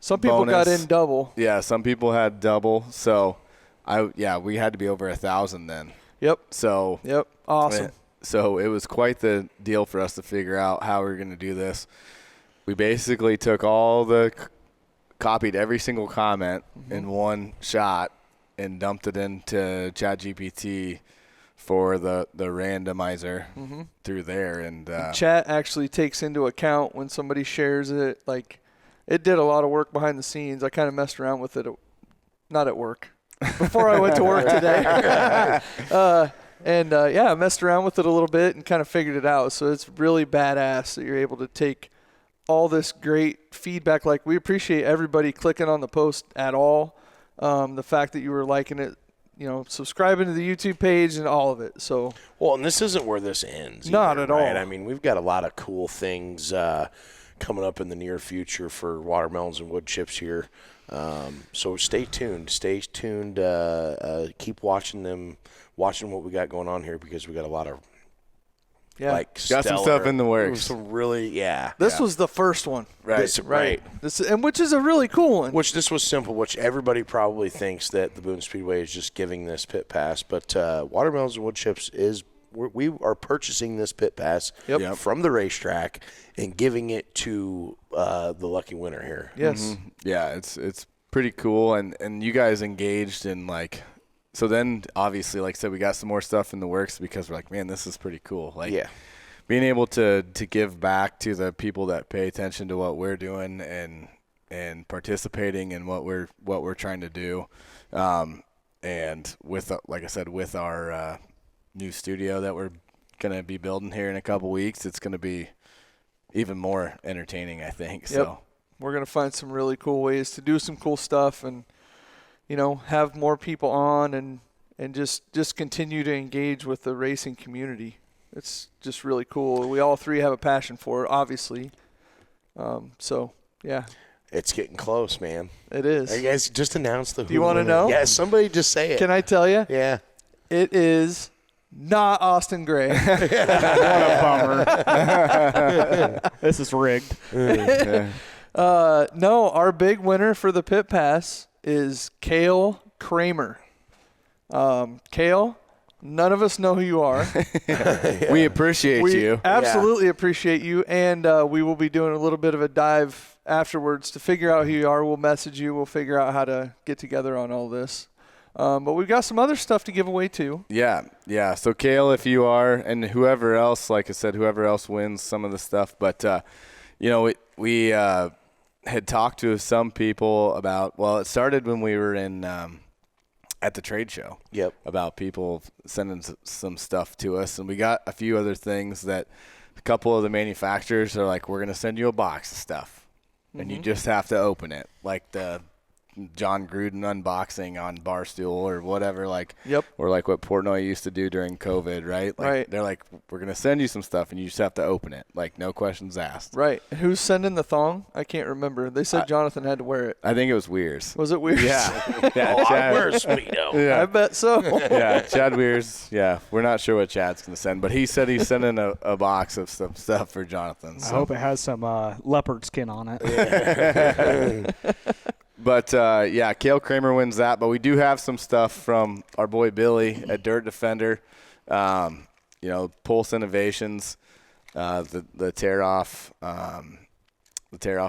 Some people got bonus. in double. Yeah, some people had double. So, we had to be over 1,000 then. Yep. So, Yep. Awesome. So it was quite the deal for us to figure out how we were going to do this. We basically took copied every single comment in one shot and dumped it into ChatGPT for the randomizer through there. And Chat actually takes into account when somebody shares it. Like, it did a lot of work behind the scenes. I kind of messed around with it, not at work, before I went to work today. And, I messed around with it a little bit and kind of figured it out. So it's really badass that you're able to take all this great feedback. Like, we appreciate everybody clicking on the post at all. The fact that you were liking it, subscribing to the YouTube page and all of it. So, well, and this isn't where this ends. Not either, at right? all. I mean, we've got a lot of cool things coming up in the near future for watermelons and wood chips here. So stay tuned. Stay tuned. Keep watching what we got going on here, because we got a lot of got some stuff in the works. Some really, This was the first one. Right. Right. Which is a really cool one. Which this was simple, which everybody probably thinks that the Boone Speedway is just giving this pit pass, but watermelons and wood chips we are purchasing this pit pass from the racetrack and giving it to the lucky winner here. Yes. Mm-hmm. Yeah, it's pretty cool, and you guys engaged in like. So then, obviously, like I said, we got some more stuff in the works because we're like, man, this is pretty cool. Like, being able to give back to the people that pay attention to what we're doing and participating in what we're trying to do, and with like I said, with our new studio that we're gonna be building here in a couple weeks, it's gonna be even more entertaining, I think. Yep. So we're gonna find some really cool ways to do some cool stuff and. Have more people on and just continue to engage with the racing community. It's just really cool. We all three have a passion for it, obviously. It's getting close, man. It is. You guys just announced the who. Do you want to know? Yeah, somebody just say it. Can I tell you? Yeah. It is not Austin Gray. What a bummer. This is rigged. No, our big winner for the pit pass is Cale Kramer. Cale, none of us know who you are. we appreciate you. We absolutely appreciate you, and we will be doing a little bit of a dive afterwards to figure out who you are. We'll message you. We'll figure out how to get together on all this. But we've got some other stuff to give away too. Yeah. So Cale, if you are, and whoever else, like I said, whoever else wins some of the stuff. But we had talked to some people about. Well, it started when we were in at the trade show. Yep. About people sending some stuff to us, and we got a few other things that a couple of the manufacturers are like, we're going to send you a box of stuff, and you just have to open it, like the John Gruden unboxing on Barstool or whatever, or like what Portnoy used to do during COVID, right? Right. They're like, we're going to send you some stuff and you just have to open it. Like, no questions asked. Right. Who's sending the thong? I can't remember. They said Jonathan had to wear it. I think it was Weirs. Was it Weirs? Yeah. I wear a Speedo. Yeah. I bet so. Yeah, Chad Weirs. Yeah, we're not sure what Chad's going to send, but he said he's sending a box of some stuff for Jonathan. So. I hope it has some leopard skin on it. But, Cale Kramer wins that. But we do have some stuff from our boy Billy at Dirt Defender. Pulse Innovations, the tear-off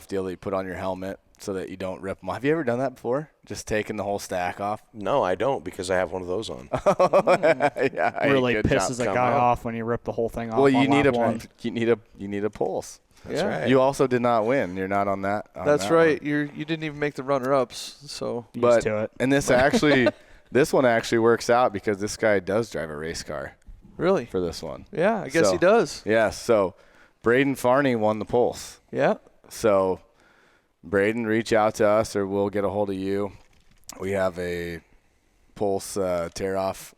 deal that you put on your helmet so that you don't rip them off. Have you ever done that before? Just taking the whole stack off? No, I don't, because I have one of those on. Really pisses a guy off when you rip the whole thing off. Well, you need a pulse. That's right. You also did not win. You're not on that. That's right. You didn't even make the runner-ups. So used to it. And this one actually works out because this guy does drive a race car. Really? For this one. Yeah, I guess he does. Yeah. So Braden Farney won the pulse. Yeah. So Braden, reach out to us or we'll get a hold of you. We have a pulse tear-off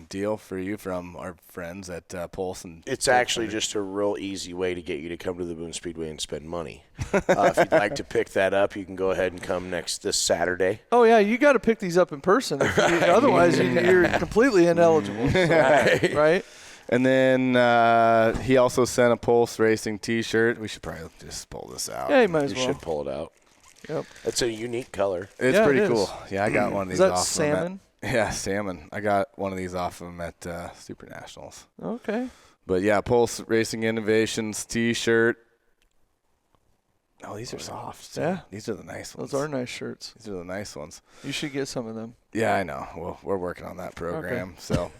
deal for you from our friends at Pulse. And it's actually just a real easy way to get you to come to the Boone Speedway and spend money. If you'd like to pick that up, you can go ahead and come this Saturday. Oh, yeah, you got to pick these up in person. Otherwise, you're completely ineligible. So, right? And then he also sent a Pulse Racing T-shirt. We should probably just pull this out. Yeah, you might as well. You should pull it out. Yep. It's a unique color. It's pretty cool. Yeah, I got one of these. Is that off salmon? Yeah, salmon. I got one of these off of them at Super Nationals. Okay. But yeah, Pulse Racing Innovations T-shirt. Oh, these are soft. Yeah. These are the nice ones. Those are nice shirts. These are the nice ones. You should get some of them. Yeah, I know. Well, we're working on that program. Okay. So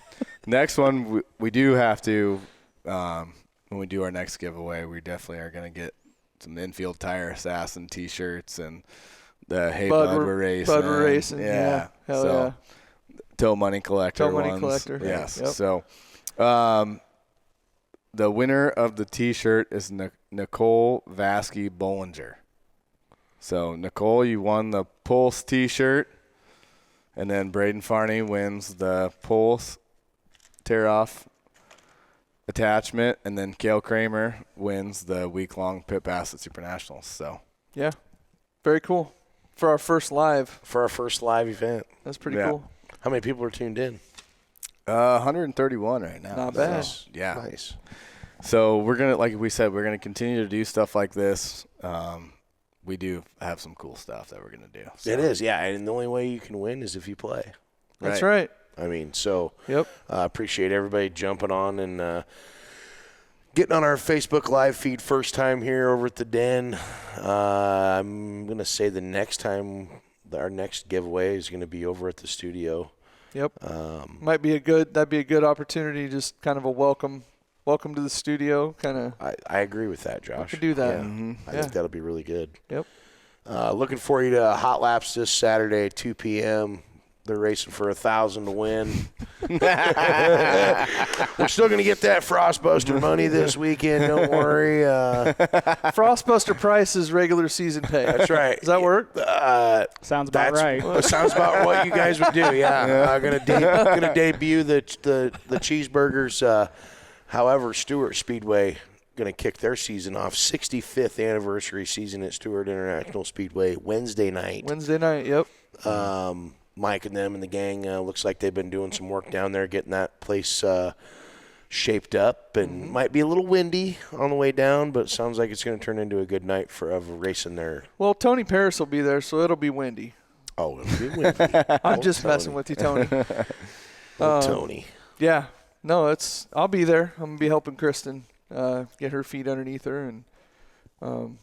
next one, we do have to, when we do our next giveaway, we definitely are going to get some Infield Tire Assassin T-shirts and the Hey Bud, we're racing. Bud, we're racing. Yeah. Hell so yeah. Tow Money Collector Tow Money ones. Collector. Yes. Yep. So the winner of the T-shirt is Nicole Vasky Bollinger. So, Nicole, you won the Pulse T-shirt. And then Braden Farney wins the Pulse tear-off attachment. And then Cale Kramer wins the week-long pit pass at Super Nationals. So, yeah, very cool. For our first live. event. That's pretty cool. How many people are tuned in? 131 right now. Not bad. So, yeah. Nice. So we're going to, like we said, we're going to continue to do stuff like this. We do have some cool stuff that we're going to do. So. It is, yeah. And the only way you can win is if you play. That's right. I mean, so Yep. Appreciate everybody jumping on and getting on our Facebook Live feed first time here over at the Den. I'm going to say the next time, our next giveaway is going to be over at the studio. Yep. That'd be a good opportunity, just kind of a welcome to the studio, kind of. I agree with that, Josh. We could do that. Yeah. I think that'll be really good. Yep. Looking for you to Hot Laps this Saturday at 2 p.m. They're racing for $1,000 to win. We're still going to get that Frostbuster money this weekend. Don't worry. Frostbuster price is regular season pay. That's right. Does that work? Sounds about right. Sounds about what you guys would do. Yeah. I'm going to debut the cheeseburgers. However, Stewart Speedway going to kick their season off. 65th anniversary season at Stewart International Speedway Wednesday night. Yep. Mike and them and the gang looks like they've been doing some work down there getting that place shaped up, and might be a little windy on the way down, but it sounds like it's going to turn into a good night of racing there. Well, Tony Paris will be there, so it'll be windy. Oh, it'll be windy. I'm just messing with you, Tony. Tony. Yeah. No, I'll be there. I'm going to be helping Kristen get her feet underneath her, and and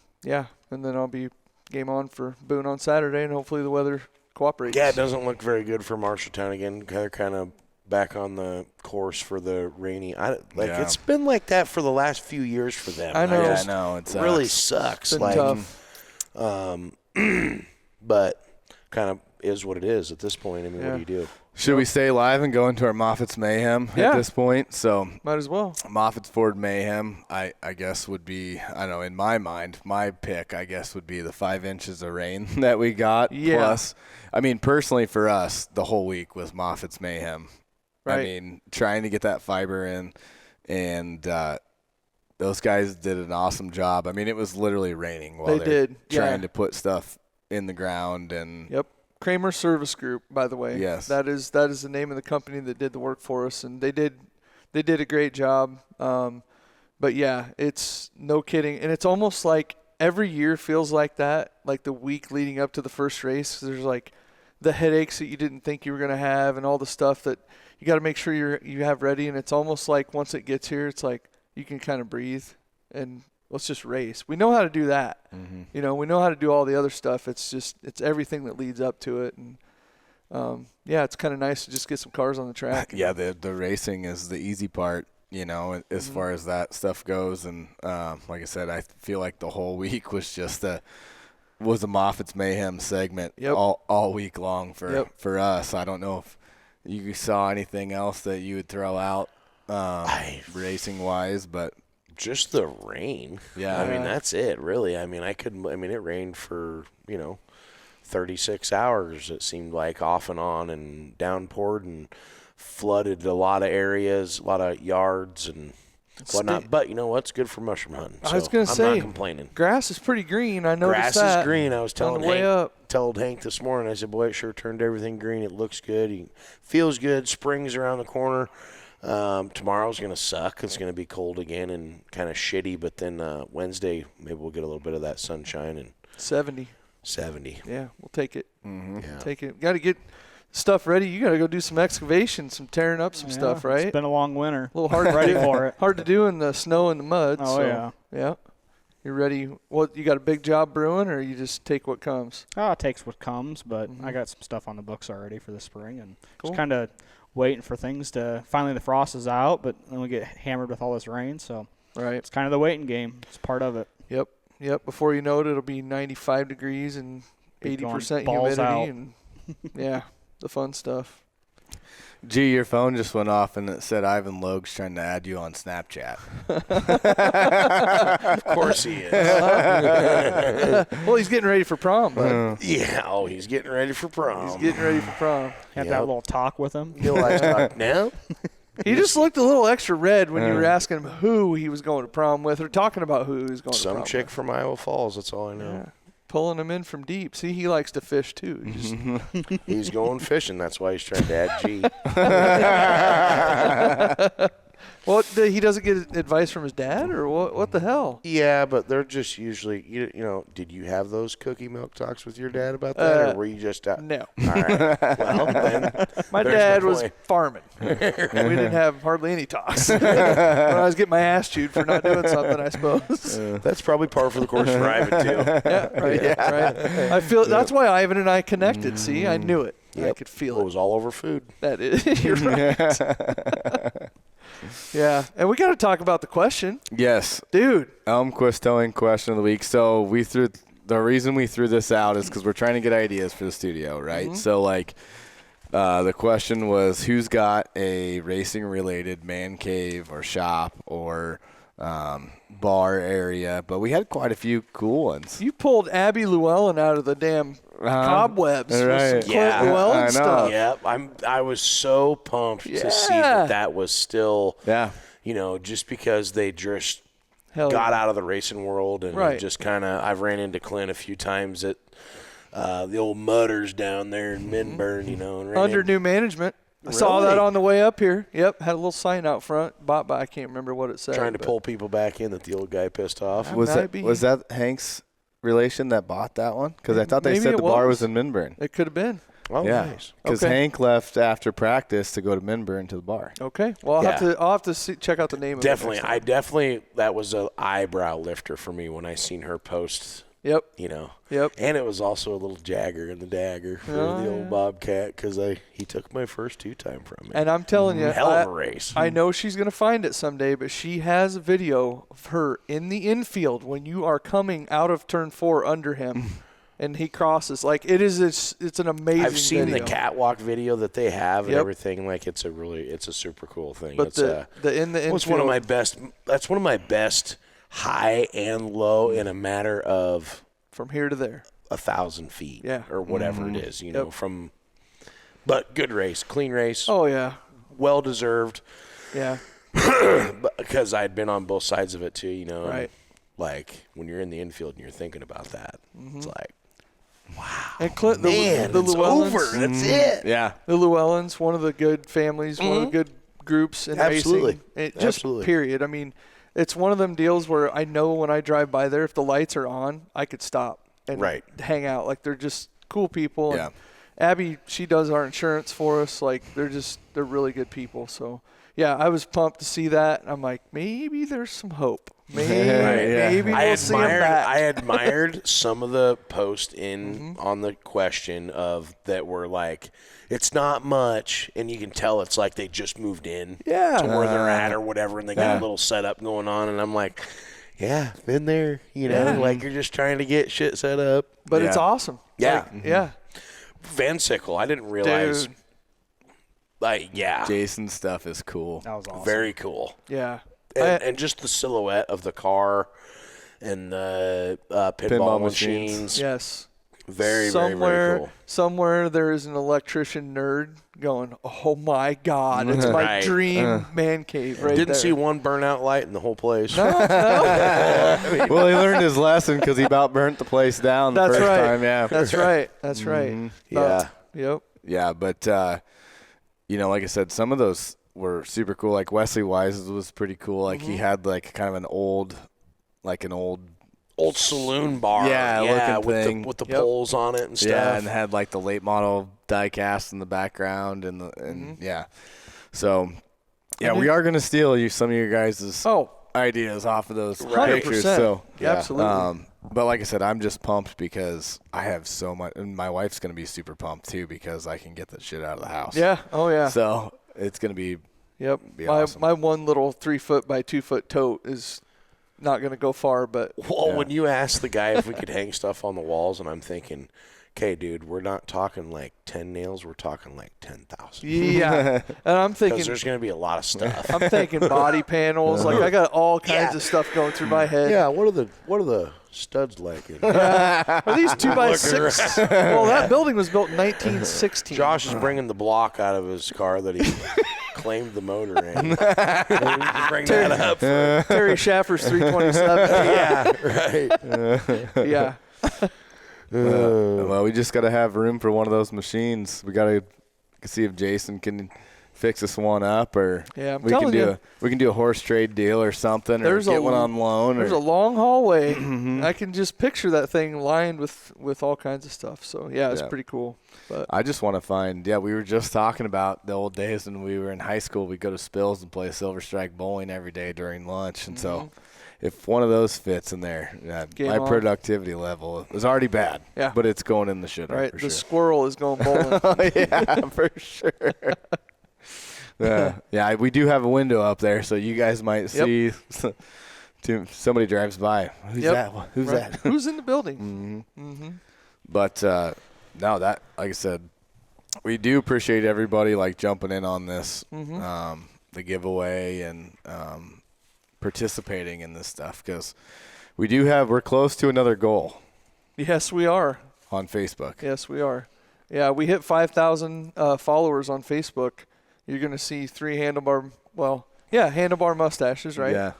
then I'll be game on for Boone on Saturday, and hopefully the weather cooperates. Yeah, it doesn't look very good for Marshalltown again. They're kind of back on the course for the rainy. It's been like that for the last few years for them. I know. I know. It really sucks. It's been tough. But kind of is what it is at this point. I mean, what do you do? Should we stay live and go into our Moffitt's Mayhem at this point? So might as well. Moffitt's Ford Mayhem, I guess, would be, I don't know, in my mind, my pick, I guess, would be the 5 inches of rain that we got. Yeah. Plus, I mean, personally for us, the whole week was Moffitt's Mayhem. Right. I mean, trying to get that fiber in, and those guys did an awesome job. I mean, it was literally raining while they're trying to put stuff in the ground. And Yep. Kramer Service Group, by the way. Yes. That is the name of the company that did the work for us, and they did a great job. But yeah, it's no kidding, and it's almost like every year feels like that, like the week leading up to the first race. There's like the headaches that you didn't think you were going to have, and all the stuff that you got to make sure you have ready. And it's almost like once it gets here, it's like you can kind of breathe and let's just race. We know how to do that. Mm-hmm. You know, we know how to do all the other stuff. It's everything that leads up to it. And, it's kind of nice to just get some cars on the track. Yeah, the racing is the easy part, you know, as far as that stuff goes. And like I said, I feel like the whole week was just a Moffitt's Mayhem segment all week long for us. I don't know if you saw anything else that you would throw out racing-wise, but – just the rain. Yeah. I mean, that's it, really. I mean, it rained for, 36 hours, it seemed like, off and on, and downpoured and flooded a lot of areas, a lot of yards and whatnot. But you know what's good for mushroom hunting? So I was going to say, I'm not complaining. Grass is pretty green. I noticed that. Grass is green. I was telling Hank this morning, I said, boy, it sure turned everything green. It looks good. He feels good. Spring's around the corner. Tomorrow's going to suck. It's going to be cold again and kind of shitty, but then Wednesday maybe we'll get a little bit of that sunshine. And 70. Yeah, we'll take it. Mm-hmm. Yeah. Take it. Got to get stuff ready. You got to go do some excavation, some tearing up some stuff, right? It's been a long winter. A little hard ready for it. Hard to do in the snow and the mud. Oh, so, yeah. You're ready. What, you got a big job brewing, or you just take what comes? It takes what comes, but I got some stuff on the books already for the spring, and cool. Just kind of waiting for things to – finally the frost is out, but then we get hammered with all this rain, so it's kind of the waiting game. It's part of it. Yep. Before you know it, it'll be 95 degrees and 80% humidity. Out. And, yeah, the fun stuff. Gee, your phone just went off and it said Ivan Logue's trying to add you on Snapchat. Of course he is. Well, he's getting ready for prom, bud. Yeah, he's getting ready for prom. He's getting ready for prom. Have that little talk with him. He'll like talk now. He just looked a little extra red when you were asking him who he was going to prom with or talking about who he was going to prom Some with. chick from Iowa Falls, that's all I know. Yeah. Pulling him in from deep. See, he likes to fish, too. He's going fishing. That's why he's trying to add G. What? He doesn't get advice from his dad, or what? What the hell? Yeah, but they're just usually, you know, did you have those cookie milk talks with your dad about that, or were you just No. All right. Well, then My there's dad my was point. farming. We didn't have hardly any talks. When I was getting my ass chewed for not doing something, I suppose. That's probably par for the course for Ivan, too. Yeah, right. Right. I feel that's why Ivan and I connected. See, I knew it. I Yep. could feel It it. was all over food. That is, you're right. Yeah, and we got to talk about the question, Yes. dude. Elmquist towing question of the week. So the reason we threw this out is because we're trying to get ideas for the studio, right? So like, the question was, who's got a racing related man cave or shop or bar area? But we had quite a few cool ones. You pulled Abby Llewellyn out of the damn cobwebs with Right. some Yeah. Clint Llewellyn I know. stuff. Yep. I was so pumped to see Yeah. that was still, Yeah. you know, just because they just Hell got yeah. out of the racing world and Right. just kind of, I've ran into Clint a few times at the old Mudders down there in Midburn, you know. And ran Under in- new management. I saw that Really? on the way up here. Yep, had a little sign out front, bought by. I can't remember what it said. trying to but- pull people back in that the old guy pissed off. Was might be. that Hank's relation that bought that one? Because I thought they Maybe said it the bar was. was in Minburn. It could have been. Oh, Yeah. nice. Because Okay. Hank left after practice to go to Minburn to the bar. Okay. Well, I'll have to see, check out the name of Definitely. it. next time. That was an eyebrow lifter for me when I seen her post, Yep. you know. Yep. And it was also a little Jagger in the dagger for Oh, the old Bobcat because he took my first 2-time from me. And I'm telling you, Hell of a race. I know she's going to find it someday, but she has a video of her in the infield when you are coming out of turn 4 under him and he crosses. Like, it's an amazing I've seen video. the catwalk video that they have and Yep. everything. Like, it's a super cool thing. But It's the in the infield. It's one of my best. That's one of my best high and low in a matter of from here to there. 1,000 feet, Yeah. or whatever it is, you know. Yep. But good race, clean race, Oh, yeah. well deserved. Yeah. Because I'd been on both sides of it too, you know. and, Right. like when you're in the infield and you're thinking about that, it's like, And Clint, man, the it's Llewellyns, over. That's it. Yeah. The Llewellyns, one of the good families, one of the good groups in Absolutely. racing. Just Absolutely. period. I mean, it's one of them deals where I know when I drive by there, if the lights are on, I could stop and Right. hang out. Like, they're just cool people. Yeah. And Abby, she does our insurance for us. Like, they're really good people. So, yeah, I was pumped to see that. I'm like, maybe there's some hope. Maybe, Yeah. maybe we'll see him back. I admired some of the posts on the question of that were like, it's not much, and you can tell it's like they just moved in Yeah. to where they're at or whatever, and they got a little setup going on, and I'm like, yeah, been there, you know, Yeah. like you're just trying to get shit set up. But Yeah. it's awesome. Yeah. Like, yeah. Van Sickle, I didn't realize. Dude. Like, yeah, Jason's stuff is cool. That was awesome. very cool. Yeah. And just the silhouette of the car and the pinball Pinball machines. machines. Yes. Very, very cool. Somewhere there is an electrician nerd going, oh my God, it's my Right. dream man cave right Didn't there. see one burnout light in the whole place. Well, he learned his lesson because he about burnt the place down the That's first right. time. Yeah. That's right. That's right. Yeah. Yep. Yeah, but you know, like I said, some of those were super cool. Like Wesley Wise's was pretty cool. Like he had like kind of an old Old saloon bar. Yeah, looking with thing. with the Yep. poles on it and stuff. yeah, and had like the late model die cast in the background and yeah. So yeah, we are gonna steal some of your guys' Oh, ideas off of those 100%. pictures. So Yeah. Absolutely. but like I said, I'm just pumped because I have so much, and my wife's gonna be super pumped too because I can get that shit out of the house. yeah. Oh, yeah. So it's gonna be Yep. be My awesome. my one little 3 foot by 2 foot tote is not going to go far, but Well, when you asked the guy if we could hang stuff on the walls, and I'm thinking, okay, dude, we're not talking like 10 nails. We're talking like 10,000. Yeah. And I'm thinking, because there's going to be a lot of stuff. I'm thinking body panels. Like I got all kinds of stuff going through my head. Yeah. What are the studs like? Are these 2x6? Well, that building was built in 1916. Josh is bringing the block out of his car that he claimed the motor in. Bring that up. Terry Schaffer's 327. Yeah. Right. Yeah. Well, we just got to have room for one of those machines. We got to see if Jason can fix us one up, or Yeah, I'm we can telling do you. we can do a horse trade deal or something, or get one on loan. There's a long hallway. I can just picture that thing lined with all kinds of stuff. So yeah, it's pretty cool. But I just want to find. Yeah, we were just talking about the old days when we were in high school. We'd go to Spills and play Silver Strike bowling every day during lunch, and so. If one of those fits in there, my productivity level is already bad. Yeah. But it's going in the shitter. right, For the sure. squirrel is going bowling. Yeah, for sure. Yeah, we do have a window up there, so you guys might see somebody drives by. Who's that? Who's that? Who's in the building? But no, that, like I said, we do appreciate everybody like jumping in on this, the giveaway and participating in this stuff, because we're close to another goal Yes, we are. on Facebook. Yes, we are. Yeah, we hit 5,000 followers on Facebook. You're going to see 3 handlebar mustaches, right? Yeah.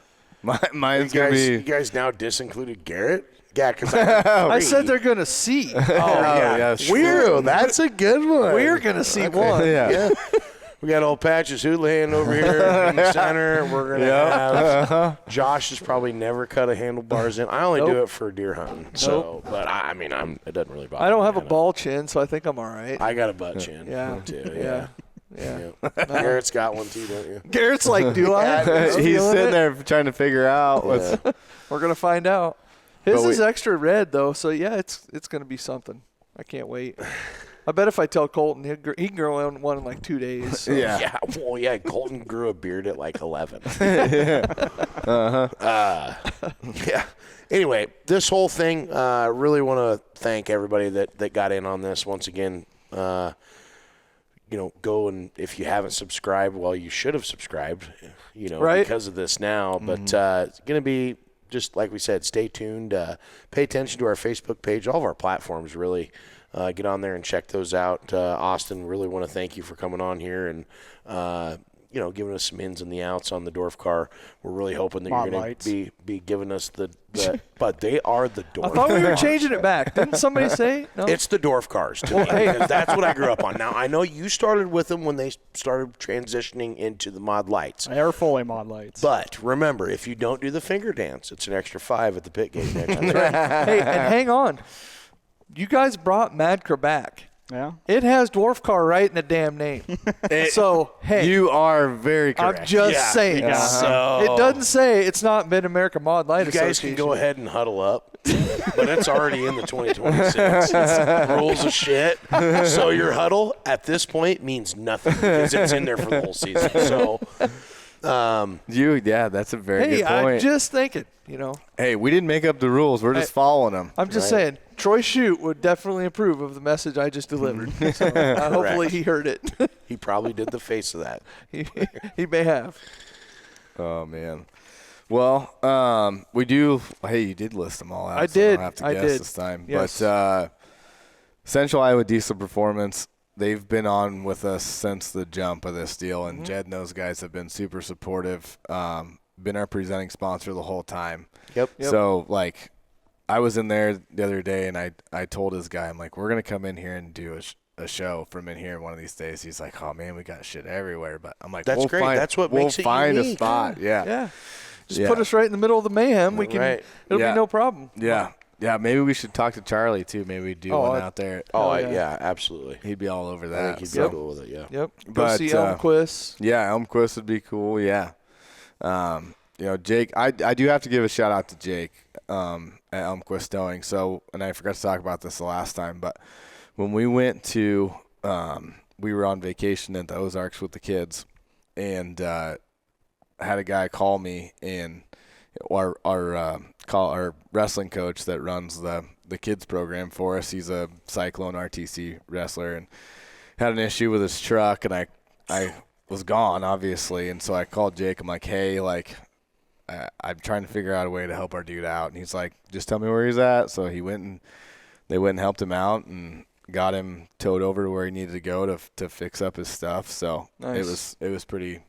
Mine's You going to you be. guys now disincluded Garrett? Yeah, because I said they're going to see. yeah, Weird. That's a good one. We're going to see one. Yeah. We got old Patches Houlihan over here in the center. We're going to have Josh has probably never cut a handlebars in. I only do it for deer hunting. So, but I mean, it doesn't really bother me. I don't have a ball chin, so I think I'm all right. I got a butt chin. Yeah. Too, Yeah. Garrett's got one too, don't you? Garrett's like, do I? He's sitting there trying to figure out what's. We're going to find out. His But is extra red, though, so yeah, it's going to be something. I can't wait. I bet if I tell Colton, he can grow one in like 2 days. So. Yeah. Yeah, Colton grew a beard at like 11. Yeah. Anyway, this whole thing, really want to thank everybody that got in on this. Once again, go and if you haven't subscribed, well, you should have subscribed, Right. because of this now. But it's going to be, just like we said, stay tuned. Pay attention to our Facebook page, all of our platforms, really. Get on there and check those out. Austin, really want to thank you for coming on here and, giving us some ins and the outs on the Dorf car. We're really hoping that you're going to be giving us the but they are the Dorf. I thought we were changing it back. Didn't somebody say? No? It's the Dorf cars to me, because that's what I grew up on. Now, I know you started with them when they started transitioning into the Mod Lights. They are fully Mod Lights. But remember, if you don't do the finger dance, it's an extra $5 at the pit gate next week. Hey, and hang on. You guys brought MADCRA back. Yeah. It has Dwarf Car right in the damn name. So, hey. You are very correct. I'm just saying. So It doesn't say it's not Mid-America Mod Light you guys can go ahead and huddle up, but it's already in the 2026 rules of shit. So your huddle at this point means nothing because it's in there for the whole season. So that's a very good point. I'm just thinking, Hey, we didn't make up the rules. We're just following them. I'm just saying, Troy Shute would definitely approve of the message I just delivered. So hopefully he heard it. He probably did the face of that. He may have. Oh, man. Well, we do. Hey, you did list them all out. I so did. I don't have to I guess did. this time. Yes. But Central Iowa Diesel Performance, they've been on with us since the jump of this deal, and Jed and those guys have been super supportive. Been our presenting sponsor the whole time. Yep. So, I was in there the other day, and I told his guy, I'm like, we're going to come in here and do a show from in here one of these days. He's like, oh, man, we got shit everywhere. But I'm like, that's great. That's what makes it find unique. a spot. Yeah. Just put us right in the middle of the mayhem. We can. It'll be no problem. Yeah. Yeah, maybe we should talk to Charlie, too. Maybe we do one out there. Yeah, absolutely. He'd be all over that. I think he'd be cool with it, yeah. Yep. Go see Elmquist. Yeah, Elmquist would be cool, yeah. Jake, I do have to give a shout-out to Jake at Elmquist Towing. So, and I forgot to talk about this the last time, but when we went to we were on vacation at the Ozarks with the kids, and had a guy call me, and our wrestling coach that runs the the kids program for us. He's a Cyclone RTC wrestler and had an issue with his truck, and I was gone, obviously, and so I called Jake. I'm like, hey, like, I'm trying to figure out a way to help our dude out. And he's like, just tell me where he's at. So they went and helped him out and got him towed over to where he needed to go to fix up his stuff. So nice. it was pretty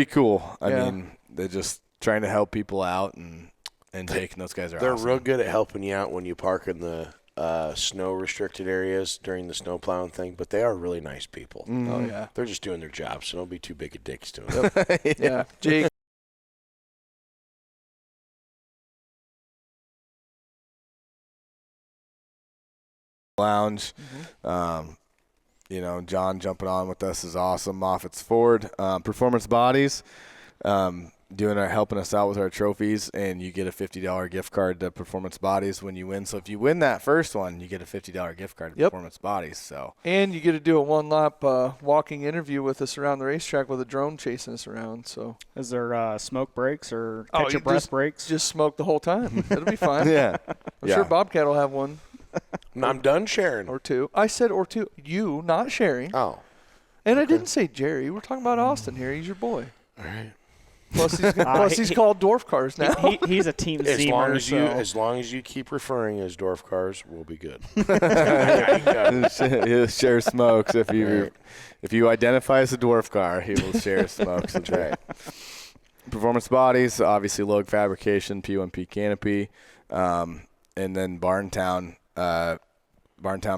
cool. I Yeah. mean, they're just trying to help people out and taking those guys are They're awesome. real good at helping you out when you park in the snow restricted areas during the snow plowing thing, but they are really nice people. Oh, yeah. They're just doing their job, so don't be too big of dicks to them. Yeah. Jake. Lounge. You know, John jumping on with us is awesome. Moffitt's Ford. Performance Bodies helping us out with our trophies, and you get a $50 gift card to Performance Bodies when you win. So if you win that first one, you get a $50 gift card to Performance Bodies. So And you get to do a one-lap walking interview with us around the racetrack with a drone chasing us around. So Is there smoke breaks or catch your you breath breaks? just smoke the whole time. It'll be fine. yeah. I'm sure Bobcat will have one I'm done sharing. or two. I said or two. You, not sharing. Oh, And I didn't say Jerry. We're talking about Austin here. He's your boy. all right. Plus he's called Dwarf Cars now. He's a team As long Zemer, as long as you keep referring as Dwarf Cars, we'll be good. He'll share smokes if you identify as a dwarf car. He will share smokes. That's right. Performance Bodies, obviously Log Fabrication, P1P Canopy, and then Barntown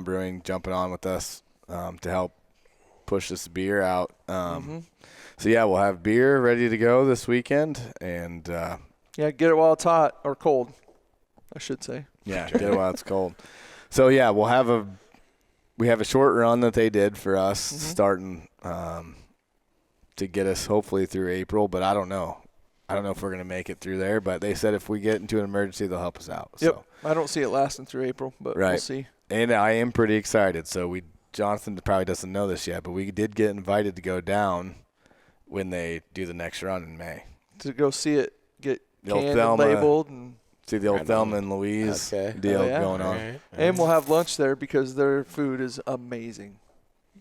Brewing jumping on with us to help push this beer out. So yeah, we'll have beer ready to go this weekend, and Yeah, get it while it's hot or cold, I should say. yeah, get it while it's cold. So yeah, we have a short run that they did for us starting to get us hopefully through April, but I don't know. I don't know if we're going to make it through there, but they said if we get into an emergency, they'll help us out. Yep. So. I don't see it lasting through April, but we'll see. And I am pretty excited. So Jonathan probably doesn't know this yet, but we did get invited to go down when they do the next run in May. To go see it get The old canned and Thelma. labeled. And See the old Thelma and Louise deal going on. Right. And we'll have lunch there because their food is amazing.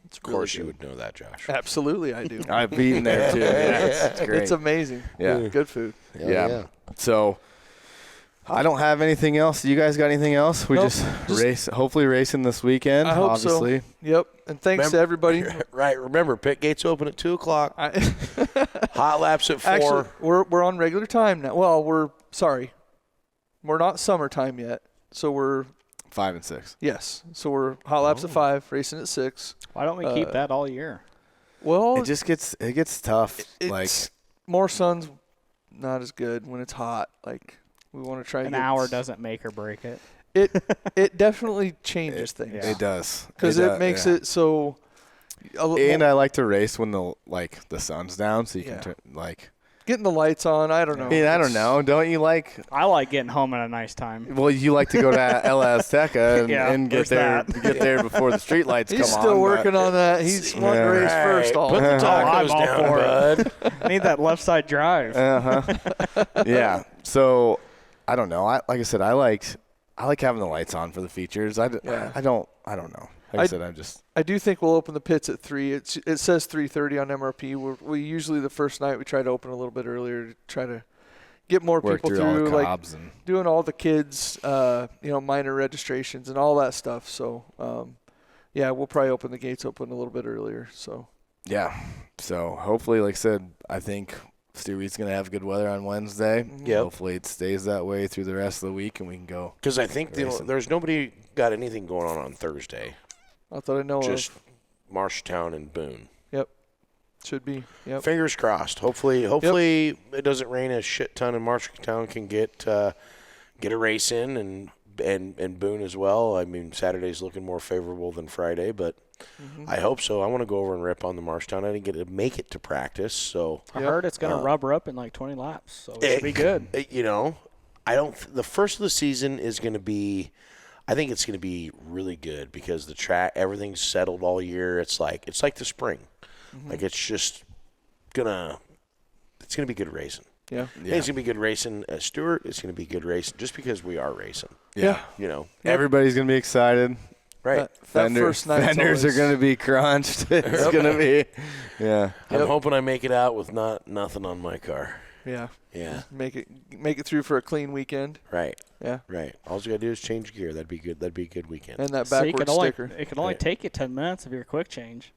It's Of course you would know that, Josh. Absolutely, I do. I've eaten there too. Yeah, it's great. It's amazing. Yeah. Good food. Yeah. So I don't have anything else. You guys got anything else? We Nope. just race, hopefully racing this weekend. I hope obviously. so. Yep. And thanks to everybody. Right. Remember, pit gates open at 2:00. Hot laps at 4. Actually, we're on regular time now. Well, we're not summertime yet. So we're 5 and 6. yes. So we're hot laps at 5, racing at 6. Why don't we keep that all year? Well, It just gets tough. it's Like more sun's not as good when it's hot. Like we want to try An hour doesn't make or break it. It definitely changes things. Yeah. it does Because it makes it so. And I like to race when the sun's down, so you can turn, getting the lights on. I don't know. I mean, I don't know. Don't you like? I like getting home at a nice time. Well, you like to go to El Azteca and get there's there before the street lights He's come on. still working on that. He's wanting to race first. Put the All tacos I'm all down, for bud. I need that left side drive. Yeah. So I don't know. Like I said, I like having the lights on for the features. I don't know. Like I said, I do think we'll open the pits at 3. It says 3:30 on MRP. We usually the first night we try to open a little bit earlier to try to get more work people through all the through, like cobs and doing all the kids, minor registrations and all that stuff. So, we'll probably open the gates open a little bit earlier. So. yeah. So hopefully, like I said, I think Stewie's going to have good weather on Wednesday. Yep. Hopefully it stays that way through the rest of the week and we can go. Because I think there's nobody got anything going on Thursday. Not that I know Just of. Marshtown and Boone. Yep. Should be. Yep. Fingers crossed. Hopefully it doesn't rain a shit ton and Marshtown can get a race in and Boone as well. I mean, Saturday's looking more favorable than Friday, but I hope so. I want to go over and rip on the Marshtown. I didn't get to make it to practice, so I heard it's going to rubber up in like 20 laps, so it should be good. The first of the season is going to be – I think it's going to be really good because the track, everything's settled all year. It's like the spring. Like it's just it's going to be good racing. Yeah. Hey, it's going to be good racing at Stewart. It's going to be good racing just because we are racing. Yeah. You know. Everybody's going to be excited. Right. That first night. Fenders are going to be crunched. It's going to be, yeah. I'm hoping I make it out with nothing on my car. Yeah. Yeah. Make it through for a clean weekend. Right. Yeah. Right. All you got to do is change gear. That'd be good. That'd be a good weekend. And that So you backward can only, sticker. it can only take you 10 minutes of your quick change.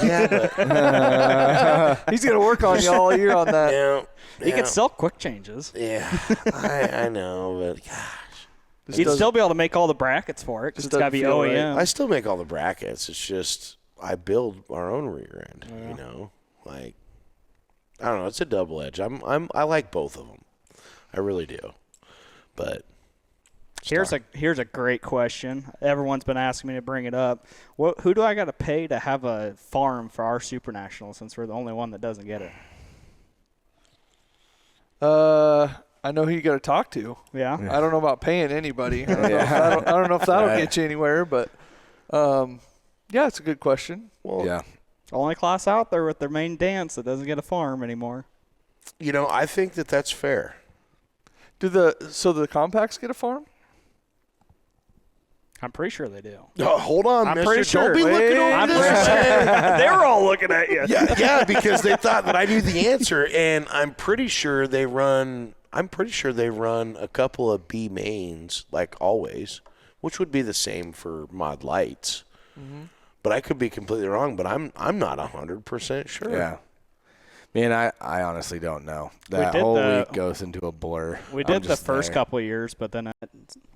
Yeah, but He's going to work on you all year on that. yeah, You can sell quick changes. Yeah, I know, but gosh, You'd still be able to make all the brackets for it because Just it's got to be doesn't feel OEM. I still make all the brackets. It's just I build our own rear end. You know, like I don't know. It's a double edge. I like both of them. I really do. But Here's a great question. Everyone's been asking me to bring it up. Who do I got to pay to have a farm for our Super National since we're the only one that doesn't get it? I know who you got to talk to. Yeah. I don't know about paying anybody. I don't know if that'll get you anywhere, but yeah, it's a good question. well, Yeah. Only class out there with their main dance that doesn't get a farm anymore. you know, I think that's fair. So the compacts get a farm? I'm pretty sure they do. Oh, hold on, I'm mister. pretty sure. Don't be looking over I'm this pretty way. They were all looking at you. Yeah, because they thought that I knew the answer, and I'm pretty sure they run a couple of B mains like always, which would be the same for mod lights. Mm-hmm. But I could be completely wrong. But I'm not 100% sure. Yeah. Man, I honestly don't know. That did whole the- week goes into a blur. We I'm did the just first there. couple of years, but then it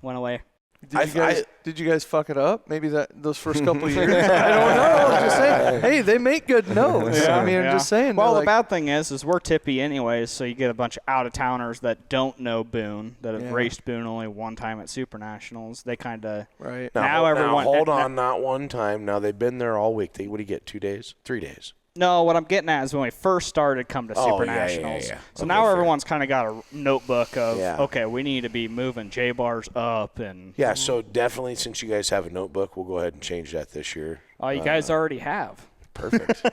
went away. Did you guys fuck it up? Maybe those first couple of years? I don't know. I'm just saying. Hey, they make good notes. I mean, I'm just saying. Well, the like, bad thing is we're tippy anyways, so you get a bunch of out-of-towners that don't know Boone, that have raced Boone only one time at Super Nationals. They kind of right. Now everyone- hold on, not one time. Now they've been there all week. What do you get? 2 days? 3 days? No, what I'm getting at is when we first started come to Super yeah, Nationals. yeah. So Okay, now fair. everyone's kind of got a notebook of, Yeah. okay, we need to be moving J-bars up. And Yeah, so definitely since you guys have a notebook, we'll go ahead and change that this year. you guys already have. Perfect.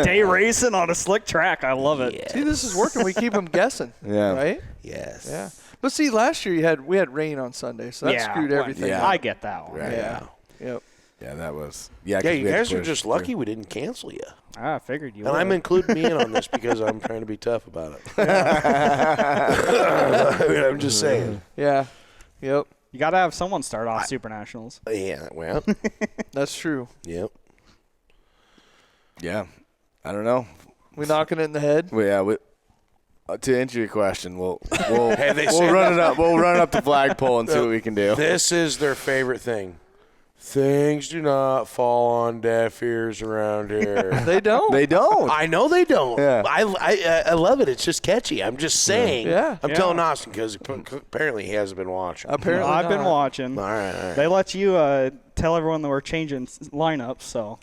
Day racing on a slick track. I love it. See, this is working. We keep them guessing. Yeah. Right? Yes. Yeah. But see, last year we had rain on Sunday, so that screwed well, everything. Yeah. up. I get that one. Right. Yeah. Yep. Yeah, that was. Yeah, Yeah, 'cause you we had to guys are push just through. lucky we didn't cancel you. I figured you And would. I'm including me in on this because I'm trying to be tough about it. I mean, I'm just saying. Yeah. Yep. You got to have someone start off Super Nationals. Yeah, well, That's true. yep. Yeah. I don't know. We knocking it in the head. Well, yeah, to answer your question, we'll Hey, they we'll say run it up. We'll run up the flagpole and see what we can do. This is their favorite thing. Things do not fall on deaf ears around here. They don't. They don't. I know they don't. Yeah. I love it. It's just catchy. I'm just saying. Yeah. I'm Yeah. telling Austin because apparently he hasn't been watching. Apparently I've been not. watching. All right. They let you tell everyone that we're changing lineups, so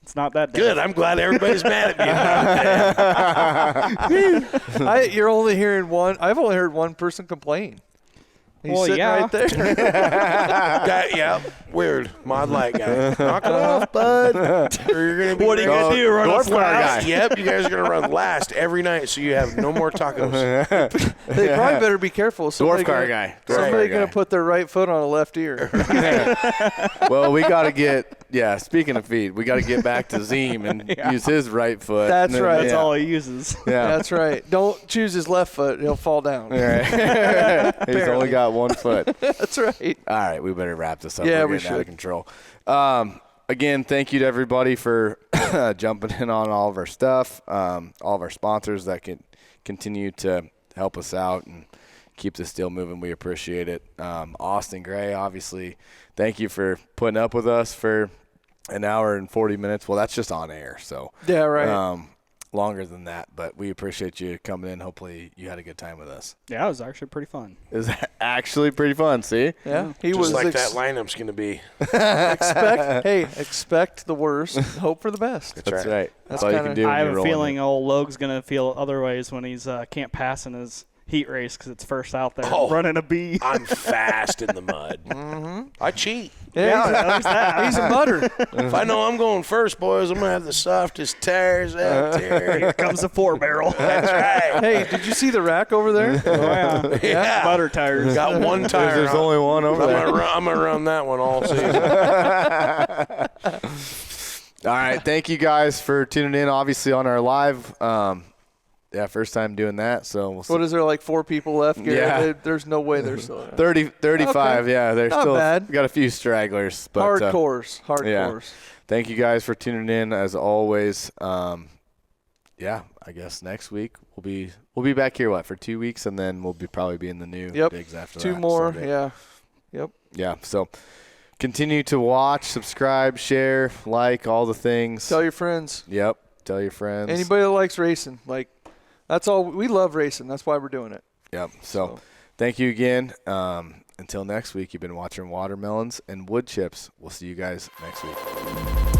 it's not that Good. I'm glad everybody's mad at me. You're only hearing one. I've only heard one person complain. He's Well, sitting yeah. right there. Yeah, weird. Mod light guy. Knock it off, bud. Or you're gonna be What are you going to do, run us last? Yep, you guys are gonna run last every night, so you have no more tacos. They probably better be careful. Somebody Dwarf car gonna- guy. Somebody Dwarf gonna guy. put their right foot on a left ear. Well, we got to get. Yeah, speaking of feet, we got to get back to Zeem and use his right foot. That's And then- right. That's yeah. all he uses. Yeah. That's right. Don't choose his left foot; he'll fall down. All right. He's only got one foot. That's right. All right, we better wrap this up. Yeah, We're we getting out of should. control. Again, thank you to everybody for jumping in on all of our stuff, all of our sponsors that can continue to help us out and keep this deal moving. We appreciate it. Austin Gray, obviously, thank you for putting up with us for an hour and 40 minutes. Well, that's just on air, so Yeah, right. longer than that. But we appreciate you coming in. Hopefully you had a good time with us. Yeah, it was actually pretty fun. It was actually pretty fun, see? Yeah, he Just was like that lineup's gonna be. expect the worst, hope for the best. That's right. That's That's all you kinda- can do when I have you're a rolling feeling it. old Logue's going to feel other ways when he's can't pass in his heat race because it's first out there Oh. running a bee. I'm fast in the mud. I cheat. Yeah, he's a mudder. If I know I'm going first, boys, I'm going to have the softest tires out there. Here comes the 4-barrel. That's right. Hey, did you see the rack over there? Oh, yeah. Butter tires. Got one tire. There's only one over there. I'm going to run that one all season. All right, thank you guys for tuning in. Obviously on our live, first time doing that. So we'll see. What is there, like 4 people left? Garrett? Yeah. There's no way they're still there. 35. Okay. Yeah, they're Not still bad. got a few stragglers. But, Hardcores. Yeah. Thank you guys for tuning in as always. I guess next week we'll be back here for 2 weeks, and then we'll probably be in the new digs after that. 2 more. Sunday. Yeah. Yep. Yeah. So continue to watch, subscribe, share, like, all the things. Tell your friends. Yep. Tell your friends. Anybody that likes racing, that's all. We love racing. That's why we're doing it. Yep. So thank you again. Until next week, you've been watching Watermelons and Woodchips. We'll see you guys next week.